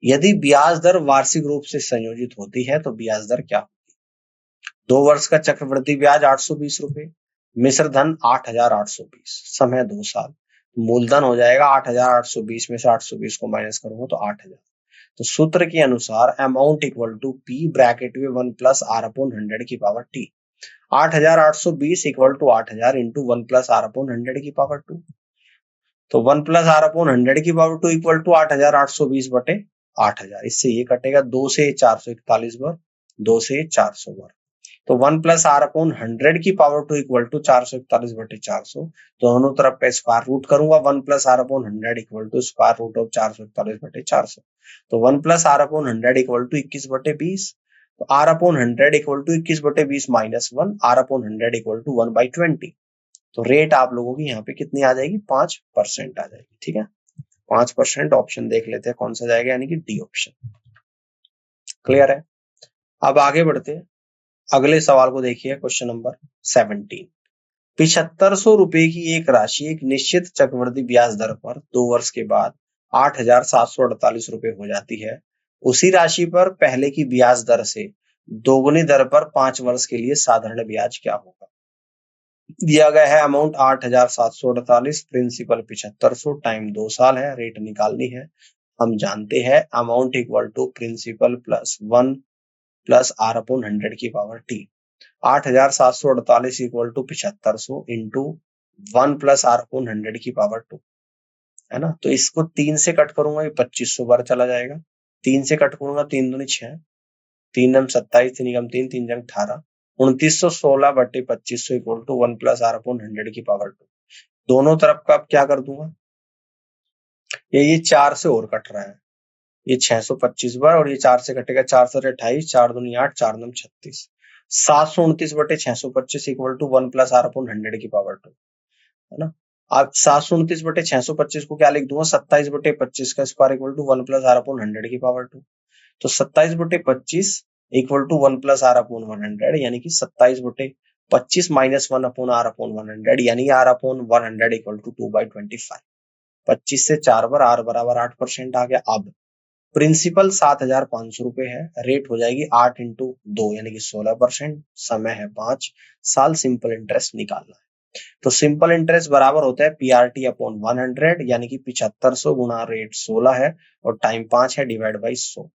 यदि ब्याज दर वार्षिक रूप से संयोजित होती है तो ब्याज दर क्या होगी? 2 वर्ष का चक्रवृद्धि ब्याज 820 रुपए, मिश्र धन 8,820, समय 2 साल। मूलधन हो जाएगा 8,820 में से 820 को माइनस करूंगा तो 8,000। तो सूत्र के अनुसार amount equal to P bracket में 1 प्लस आर अपॉन 100 की power T. 8,820 equal to 8,000 into 1 plus R upon 100 की पावर 2। तो 1 प्लस आर अपॉन 100 की पावर 2 इक्वल टू 8,820 बटे 8,000। इससे ये कटेगा 2 से 441 बार, 2 से 400 बार। तो 1 प्लस आर अपॉन 100 की पावर 2 इक्वल टू 441 बटे 400। दोनों तरफ पे स्क्वायर रूट करूंगा। 1 plus R upon 100 equal to square root of 441 बटे 400। तो 1 plus R upon 100 equal to 21 बटे 20। तो आर अपॉन 100 इक्वल टू 21 बटे 20 minus 1, R upon 100 equal to 1/20। तो रेट आप लोगों की यहाँ पे कितनी आ जाएगी? 5% आ जाएगी। ठीक है, 5% ऑप्शन देख लेते हैं कौन सा जाएगा, यानी कि डी ऑप्शन। क्लियर है? अब आगे बढ़ते हैं, अगले सवाल को देखिए, क्वेश्चन नंबर 17। 7500 रुपए की एक राशि एक निश्चित चक्रवृद्धि ब्याज दर पर 2 वर्ष के बाद 8,748 रुपए हो जाती है। उसी राशि पर पहले की ब्याज दर से दोगुनी दर पर 5 वर्ष के लिए साधारण ब्याज क्या होगा? दिया गया है अमाउंट 8,748, प्रिंसिपल 7500, टाइम 2 साल है, रेट निकालनी है। हम जानते हैं amount equal to principal plus 1 plus R upon 100 की power T. 8,748 equal to 7500 into 1 plus R upon 100 की पावर 2, है ना। तो इसको 3 से कट करूंगा, ये 2500 बार चला जाएगा। 3 से कट करूंगा, 3 दूनी 6, 3 नम 27, 3 निगम 3, 3 जंग 18, 2916 बटे 2500 equal to 1 plus R upon 100 की पावर 2। दोनों तरफ का अब क्या कर दूंगा, ये 4 से और कट रहा है, ये 625 बार, और ये 4 से कटेगा, 4 से 28, 4 दूनी 8, 4 नम 36, 729 बटे 625 equal to 1 plus R upon 100 की पावर 2, है ना। अब 729 बटे 625 को क्या लिख दूंगा, 27 बटे 25 का square equal to 1 plus R upon 100 की पावर 2। तो 27 बटे 25 equal to 1 plus R upon 100, यानी कि 27 बटे 25 माइनस 1 अपॉन आर अपॉन 100, यानी आर अपॉन 100 इक्वल टू 2/25। 25 से 4 बार, आर बराबर 8% आ गया। अब प्रिंसिपल 7,500 रुपए है, रेट हो जाएगी 8 इंटू 2 यानी कि 16%, समय है 5 साल, सिंपल इंटरेस्ट निकालना है। तो सिंपल इंटरेस्ट बराबर होता है पीआरटी अपॉन 100, यानी कि 7500 गुना रेट 16 है और टाइम 5 है, डिवाइड बाई 100।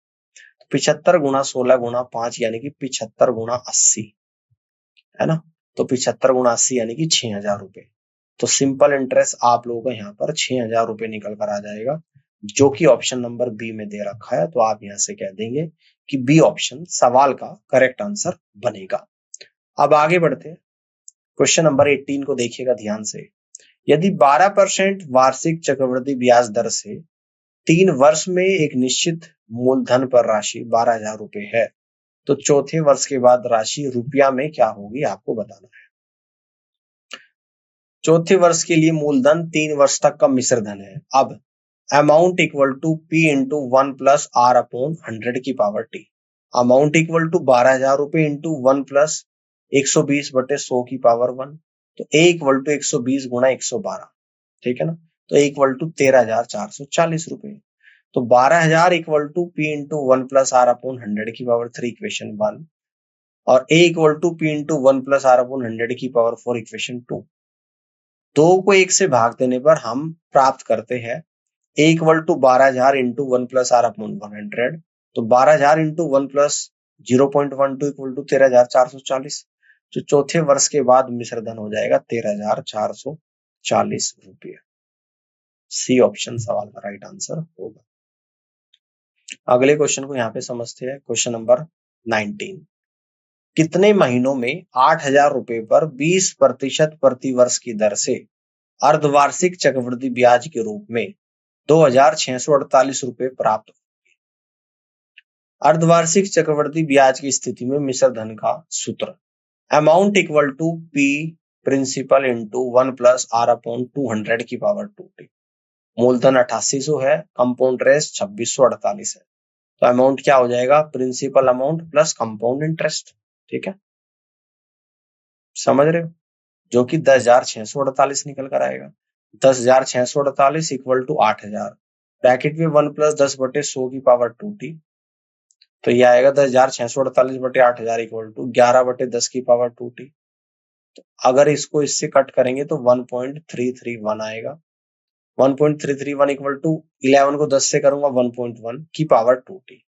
75 गुना 16 गुना 5 यानी कि 75 गुना 80, है ना। तो 75 गुना 80 यानी कि 6,000 रुपए। तो सिंपल इंटरेस्ट आप लोगों को यहाँ पर 6,000 रुपए निकल कर आ जाएगा, जो कि ऑप्शन नंबर बी में दे रखा है। तो आप यहां से कह देंगे कि बी ऑप्शन सवाल का करेक्ट आंसर बनेगा। अब आगे बढ़ते हैं, क्वेश्चन नंबर 18 को देखिएगा ध्यान से। यदि 12% वार्षिक चक्रवृद्धि ब्याज दर से 3 वर्ष में एक निश्चित मूलधन पर राशि 12,000 रुपए है, तो चौथे वर्ष के बाद राशि रुपया में क्या होगी, आपको बताना है। चौथे वर्ष के लिए मूलधन 3 वर्ष तक का मिश्र धन है। अब amount equal to P into 1 plus R upon 100 की power T. Amount equal to 12,000 रुपए इंटू 1 प्लस 120 बटे 100 की पावर 1। तो ए इक्वल टू 120 गुना 112, ठीक है ना। तो ए इक्वल टू 13,440 रुपए। तो 12,000 equal to P into 1 plus R upon 100 की पावर 3, इक्वेशन 1, और A equal to P into 1 plus R upon 100 की पावर 4, इक्वेशन 2। 2 को 1 से भाग देने पर हम प्राप्त करते हैं A equal to 12,000 into 1 plus R upon 100। तो 12,000 इंटू 1 प्लस 0.12 इक्वल टू 13,440। जो चौथे वर्ष के बाद मिश्र धन हो जाएगा 13,440 रुपये। सी ऑप्शन सवाल का राइट आंसर होगा। अगले क्वेश्चन को यहाँ पे समझते हैं, क्वेश्चन नंबर 19। कितने महीनों में 8,000 रुपए पर 20% प्रति वर्ष की दर से अर्धवार्षिक चक्रवृद्धि ब्याज के रूप में 2,648 रुपए प्राप्त होंगे? अर्धवार्षिक चक्रवृद्धि ब्याज की स्थिति में मिश्र धन का सूत्र amount equal to P principal into 1 plus R upon 200 की पावर 2t। मूलधन 8800 है, कंपाउंड इंटरेस्ट 2648 है। तो अमाउंट क्या हो जाएगा, principal amount plus compound interest, ठीक है, समझ रहे हो, जो कि 10,648 निकल कर आएगा। 10,648 इक्वल टू 8,000, ब्रैकेट में 1 प्लस 10/100 की पावर 2t, तो ये आएगा 10,648/8,000 इक्वल टू 11/10 की पावर 2t। तो अगर इसको इससे कट करेंगे तो 1.331 आएगा। 1.331 इक्वल टू 11 को 10 से करूंगा 1.1 की पावर 2t।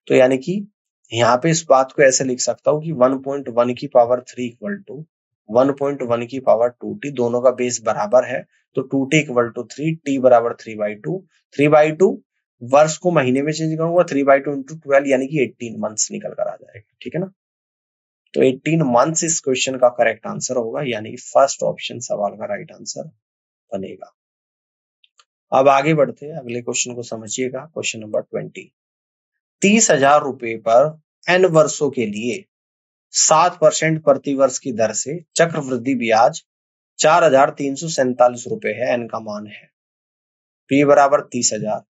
तो यानी कि यहाँ पे इस बात को ऐसे लिख सकता हूँ कि 1.1 की पावर 3 इक्वल टू 1.1 की पावर 2t, दोनों का बेस बराबर है, तो 2t इक्वल टू 3, t बराबर 3/2। 3/2 वर्ष को महीने में चेंज करूंगा, 3/2 इंटू 12 यानी कि 18 मंथ्स निकल कर आ जाएगा। ठीक है ना, तो 18 मंथ्स इस क्वेश्चन का करेक्ट आंसर होगा, यानी फर्स्ट ऑप्शन सवाल का राइट आंसर बनेगा। अब आगे बढ़ते हैं, अगले क्वेश्चन को समझिएगा। Question number 20। 30,000 रुपए पर n वर्षों के लिए 7% प्रति वर्ष की दर से चक्रवृद्धि ब्याज 4,347 रुपए है, n का मान है। p बराबर 30,000,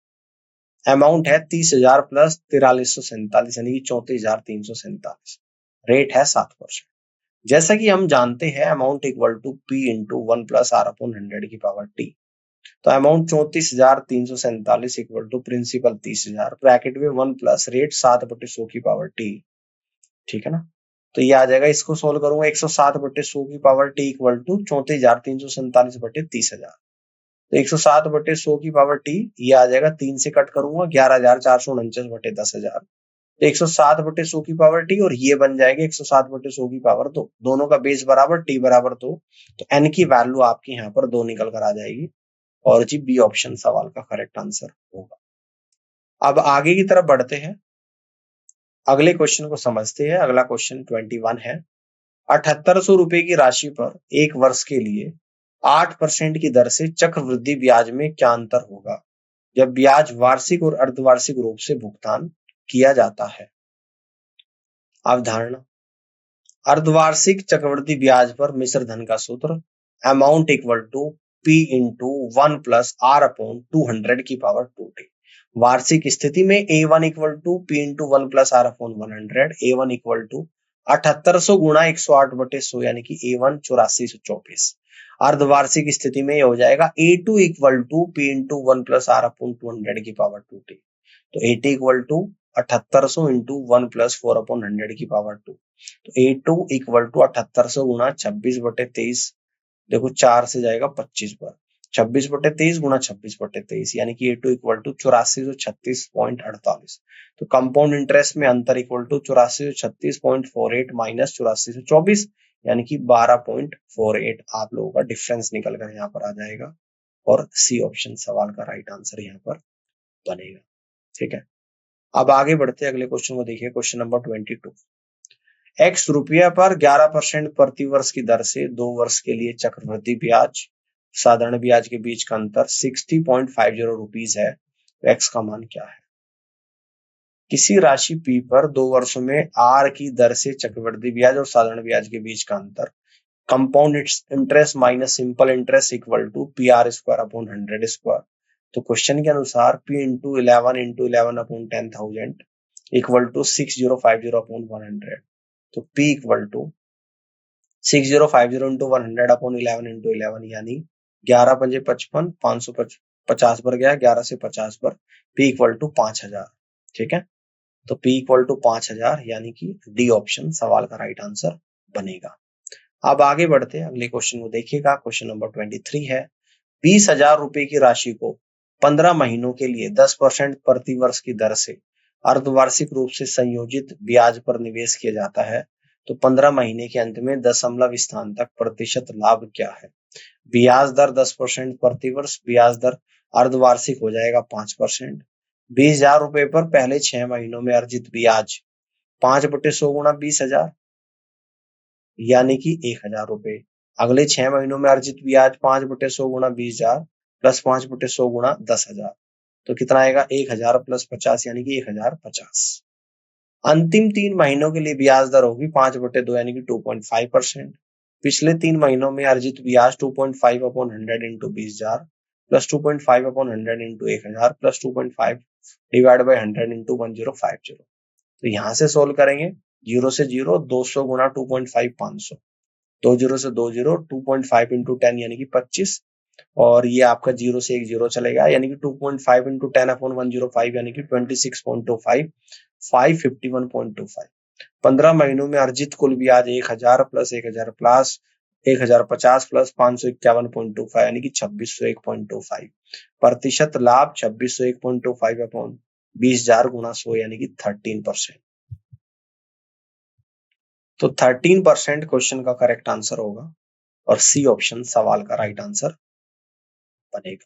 अमाउंट है 30,000 प्लस 4347 यानी कि 34,347, रेट है 7%। जैसा कि हम जानते हैं amount equal to p into 1 plus r upon 100 की पावर t, तो amount 34,347 equal to principal 30,000 bracket में 1 प्लस रेट 7/100 की पावर t। ठीक है ना, तो ये आ जाएगा, इसको सोल्व करूंगा 107/100 की पावर t इक्वल टू 34,347/30,000, तो 107/100 की पावर t ये आ जाएगा, 3 से कट करूंगा 11,449/10,000, तो 107/100 की पावर t और ये बन जाएगा 107/100 की पावर 2, दोनों का बेस बराबर t बराबर 2, तो n की वैल्यू आपकी यहाँ पर 2 निकल कर आ जाएगी और जी बी ऑप्शन सवाल का करेक्ट आंसर होगा। अब आगे की तरफ बढ़ते हैं, अगले क्वेश्चन को समझते हैं। अगला क्वेश्चन 21 है। 7800 रुपए की राशि पर एक वर्ष के लिए 8% की दर से चक्रवृद्धि ब्याज में क्या अंतर होगा जब ब्याज वार्षिक और अर्धवार्षिक रूप से भुगतान किया जाता है। अवधारणा, अर्धवार्षिक चक्रवृद्धि ब्याज पर मिश्र धन का सूत्र amount equal to p into 1 plus r upon 200 की पावर 2t। वार्षिक स्थिति में a1 equal to p into 1 plus r upon 100, a1 equal to 7800 गुणा 108/100 यानी कि a1 8424। अर्धवार्षिक स्थिति में ये हो जाएगा a2 equal to p into 1 plus r upon 200 की पावर 2t, तो a2 equal to 7800 into 1 plus 4 upon 100 की पावर 2, तो a2 इक्वल टू 7800 गुणा 26/23, देखो 4 से जाएगा 25 पर, 26/23 गुणा 26/23 यानी कि a2 इक्वल टू 8436.48, तो कंपाउंड इंटरेस्ट में अंतर इक्वल टू 8436.48 माइनस 8424 यानी कि 12.48 आप लोगों का डिफरेंस निकल कर यहाँ पर आ जाएगा और सी ऑप्शन सवाल का राइट आंसर यहाँ पर बनेगा। ठीक है, अब आगे बढ़ते हैं, अगले क्वेश्चन को देखिए। Question number 22। x रुपया पर 11% प्रति वर्ष की दर से 2 वर्ष के लिए चक्रवृद्धि ब्याज साधारण ब्याज के बीच का अंतर 60.50 रुपीज है, तो x का मान क्या है। किसी राशि p पर 2 वर्षों में r की दर से चक्रवृद्धि ब्याज और साधारण ब्याज के बीच का अंतर compound interest minus simple interest equal to PR² upon 100²। तो क्वेश्चन के अनुसार p into 11 into 11 upon 10,000 equal to 6050 upon 100, तो p equal to 6050 into 100 upon 11 into 11 यानी 11 पंजे 55, 550 पर गया 11 से 50 पर, p इक्वल टू 5000। ठीक है, तो p इक्वल टू 5000 यानी कि डी ऑप्शन सवाल का राइट आंसर बनेगा। अब आगे बढ़ते हैं, अगले क्वेश्चन को देखिएगा। क्वेश्चन नंबर 23 है। 20,000 रुपए की राशि को 15 महीनों के लिए 10% प्रति वर्ष की दर से अर्धवार्षिक रूप से संयोजित ब्याज पर निवेश किया जाता है, तो 15 महीने के अंत में दशमलव स्थान तक प्रतिशत लाभ क्या है। ब्याज दर 10% प्रति वर्ष, ब्याज दर अर्धवार्षिक हो जाएगा 5%। 20,000 रुपए पर पहले 6 महीनों में अर्जित ब्याज 5/100 गुणा 20,000 यानी कि 1,000 रुपए। अगले 6 महीनों में अर्जित ब्याज 5/100 गुणा 20,000 प्लस 5/100 गुणा 10,000, तो कितना आएगा 1,000 प्लस 50 यानी कि 1,050। अंतिम 3 महीनों के लिए ब्याज दर होगी 5/2 यानी कि 2.5%। पिछले 3 महीनों में अर्जित ब्याज 2.5 upon 100 into 20,000 plus 2.5 upon 100 into 1,000 plus 2.5 divide by 100 into 1050। तो यहाँ से सोल्व करेंगे, 0 से 0, 200 गुणा 2.5 500, 2 0 से 2 0, 2.5 इंटू 10 यानी कि 25, और ये आपका 0 से 1 0 चलेगा, यानी कि 2.5 इंटू 10/105 यानी कि 26.25, 551.25। 15 महीनों में अर्जित कुल ब्याज 1000 प्लस 1000 प्लस 1050 प्लस 551.25 यानी कि 2601.25। प्रतिशत लाभ 2601.25 अपॉन 20,000 गुना 100 यानी कि 13%। तो 13% क्वेश्चन का करेक्ट आंसर होगा और सी ऑप्शन सवाल का राइट आंसर बनेगा।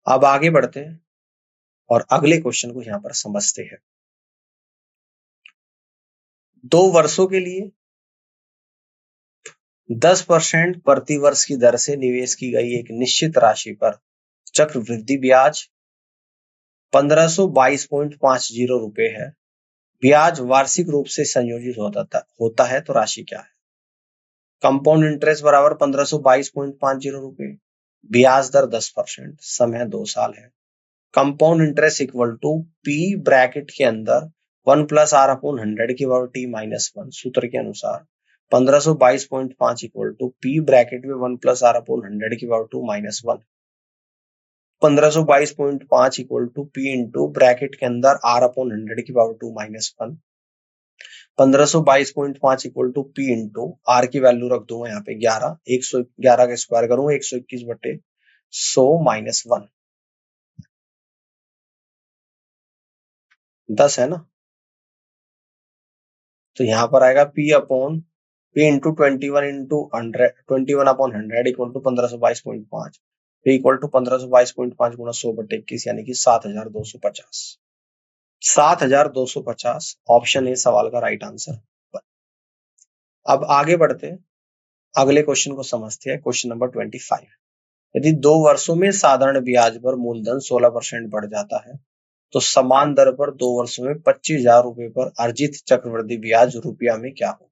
अब आगे बढ़ते हैं और अगले क्वेश्चन को यहां पर समझते हैं। 2 वर्षों के लिए 10% प्रति वर्ष की दर से निवेश की गई एक निश्चित राशि पर चक्रवृद्धि ब्याज 1522.50 रुपए है। ब्याज वार्षिक रूप से संयोजित होता है तो राशि क्या है? कंपाउंड इंटरेस्ट बराबर 1522.50 रुपए, ब्याज दर 10%, समय 2 साल है। Compound interest equal to P bracket के अंदर 1 प्लस आर अपॉन 100 की पावर टी माइनस 1 सूत्र के अनुसार 1522.5 इक्वल टू पी ब्रैकेट में 1 प्लस आर अपॉन 100 की power 2 minus 1। 1522.5 equal to P into bracket के अंदर आर अपॉन 100 की power 2 minus 1। 1522.5 equal to P into R की वैल्यू रख दूंगा यहाँ पे 11, 111 का स्क्वायर करूंगा 121/100 माइनस 1, 10 है ना। तो यहाँ पर आएगा P upon P into 21 into 100, 21 upon 100 equal to 1522.5, P equal to 1522.5 गुना 100/21 यानी कि 7250। 7250 ऑप्शन ए सवाल का राइट आंसर। अब आगे बढ़ते अगले क्वेश्चन को समझते हैं। Question number 25। यदि 2 वर्षों में साधारण ब्याज पर मूलधन 16% बढ़ जाता है तो समान दर पर 2 वर्षों में 25,000 रुपए पर अर्जित चक्रवृद्धि ब्याज रुपया में क्या होगा?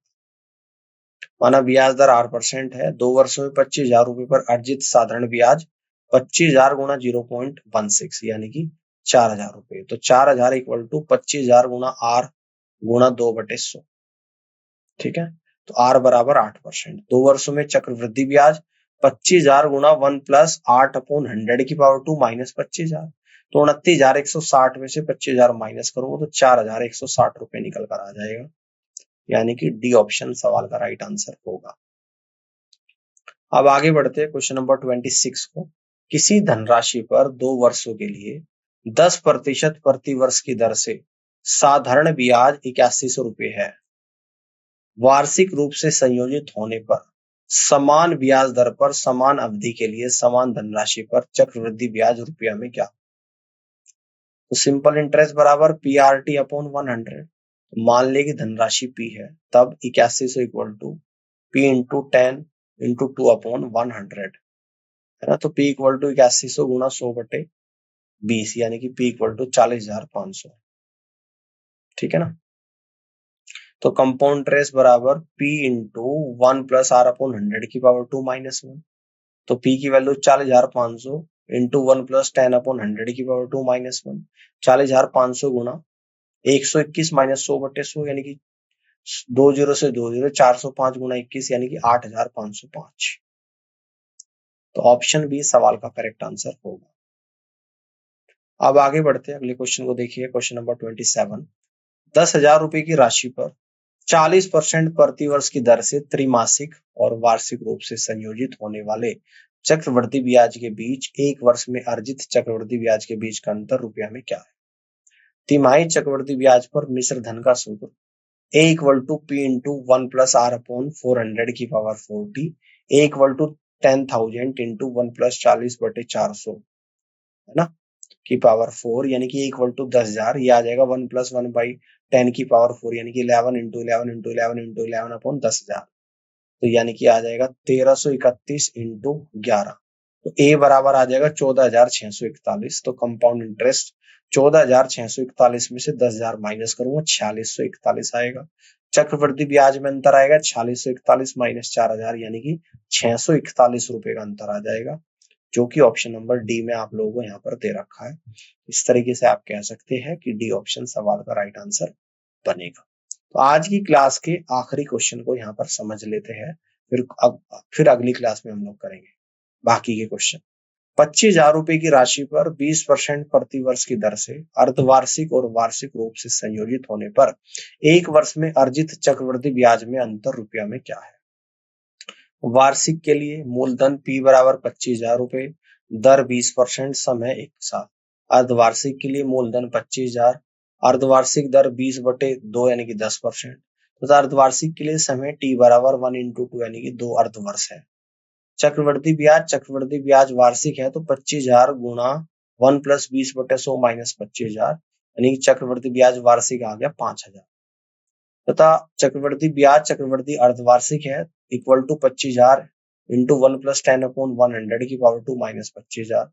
माना ब्याज दर 8% है, 2 वर्षों में 25,000 रुपए पर अर्जित साधारण ब्याज 25,000 गुना 0.16 यानी कि 4,000 रुपए। तो 4,000 इक्वल टू 25,000 गुना आर गुना 2/100। ठीक है, तो आर बराबर 8%। 2 वर्षों में चक्रवृद्धि ब्याज 25,000 गुना 1 प्लस 8/100 की पावर 2 माइनस 25,000। तो 29,160 में से 25,000 माइनस करूंगा तो 4,160 रुपए निकल कर आ जाएगा, यानी कि डी ऑप्शन सवाल का राइट आंसर होगा। अब आगे बढ़ते हैं क्वेश्चन नंबर 26 को। किसी धनराशि पर 2 वर्षों के लिए 10% प्रति वर्ष की दर से साधारण ब्याज 8100 रुपए है। वार्षिक रूप से संयोजित होने पर समान ब्याज दर पर समान अवधि के लिए समान धनराशि पर चक्रवृद्धि ब्याज रुपया में क्या? तो सिंपल इंटरेस्ट बराबर पीआरटी अपॉन 100। मान ले कि धनराशि पी है, तब 8100 equal to P into 10 into 2 upon 100 है ना। तो पी इक्वल टू 8100 गुना 100/20 यानी कि पी इक्वल टू 40,500। ठीक है ना। तो कंपाउंड इंटरेस्ट बराबर P into 1 plus R upon 100 की पावर 2 माइनस 1। तो पी की वैल्यू 40,500 इंटू 1 प्लस 10 अपॉन 100 की पावर 2 माइनस 1। 40,500 गुना 121 माइनस 100/100 यानी कि 20 से 20, 405 गुना 21 यानी कि 8,505। तो ऑप्शन बी सवाल का करेक्ट आंसर होगा। अब आगे बढ़ते हैं अगले क्वेश्चन को देखिए। Question number 27। 10,000 रुपए की राशि पर 40% प्रति वर्ष की दर से त्रैमासिक और वार्षिक रूप से संयोजित होने वाले चक्रवृद्धि ब्याज के बीच 1 वर्ष में अर्जित चक्रवृद्धि ब्याज के बीच का अंतर रुपया में क्या है? तिमाही चक्रवृद्धि ब्याज पर मिश्र धन का सूत्र A equal to P into 1 plus R upon 400 की power 40, A equal to 10,000 into 1 plus 40/400 है ना की पावर 4 यानी कि इक्वल टू 10,000। ये आ जाएगा 1 प्लस 1/10 की पावर 4 यानी कि 11 इंटू 11 इंटू 11 इंटू 11 अपॉन 10,000। तो यानी कि आ जाएगा 1331 इंटू 11। तो ए बराबर आ जाएगा 14,641। तो कंपाउंड इंटरेस्ट 14,641 में से 10,000 माइनस करूंगा 4,641 आएगा। चक्रवृद्धि ब्याज में अंतर आएगा 4,641 माइनस 4,000 यानी कि 641 रुपए का अंतर आ जाएगा, जो कि ऑप्शन नंबर डी में आप लोगों को यहाँ पर दे रखा है। इस तरीके से आप कह सकते हैं कि डी ऑप्शन सवाल का राइट आंसर बनेगा। तो आज की क्लास के आखिरी क्वेश्चन को यहाँ पर समझ लेते हैं, फिर अगली क्लास में हम लोग करेंगे। बाकी के क्वेश्चन। 25,000 रुपए की राशि पर 20% प्रति वर्ष की दर से अर्धवार्षिक और वार्षिक रूप से संयोजित होने पर एक वर्ष में अर्जित चक्रवृद्धि ब्याज में अंतर रुपया में क्या है? वार्षिक के लिए मूलधन P बराबर 25,000 रुपए, दर 20%, समय 1 साल। अर्धवार्षिक के लिए मूलधन 25,000, अर्धवार्षिक दर 20/2 यानी कि 10%, तथा अर्धवार्षिक के लिए समय T बराबर 1/2 यानी कि 2 अर्धवर्ष है। चक्रवृद्धि ब्याज वार्षिक है तो 25,000 गुणा 1 + 20/100 माइनस 25,000 यानी कि चक्रवृद्धि ब्याज वार्षिक आ गया 5,000, तथा चक्रवृद्धि अर्धवार्षिक है इक्वल टू 25,000 इंटू 1 + 10/100 की पावर 2 माइनस 25,000।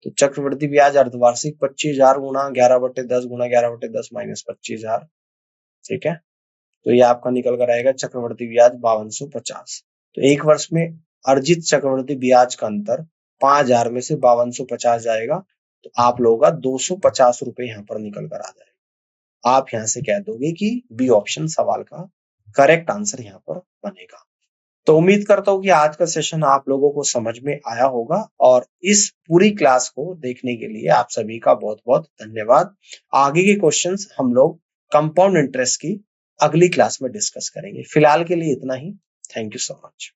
तो चक्रवृद्धि ब्याज अर्धवार्षिक 25,000 गुणा 11/10 गुणा 11/10 माइनस 25,000। ठीक है, तो ये आपका निकल कर आएगा चक्रवृद्धि ब्याज 5250। तो एक वर्ष में अर्जित चक्रवृद्धि ब्याज का अंतर 5,000 में से 5250 जाएगा, तो आप लोगों का 250 रुपए यहाँ पर निकल कर आ जाएगा। आप यहाँ से कह दोगे कि बी ऑप्शन सवाल का करेक्ट आंसर यहाँ पर बनेगा। तो उम्मीद करता हूँ कि आज का सेशन आप लोगों को समझ में आया होगा, और इस पूरी क्लास को देखने के लिए आप सभी का बहुत बहुत धन्यवाद। आगे के क्वेश्चंस हम लोग कंपाउंड इंटरेस्ट की अगली क्लास में डिस्कस करेंगे। फिलहाल के लिए इतना ही। Thank you so much.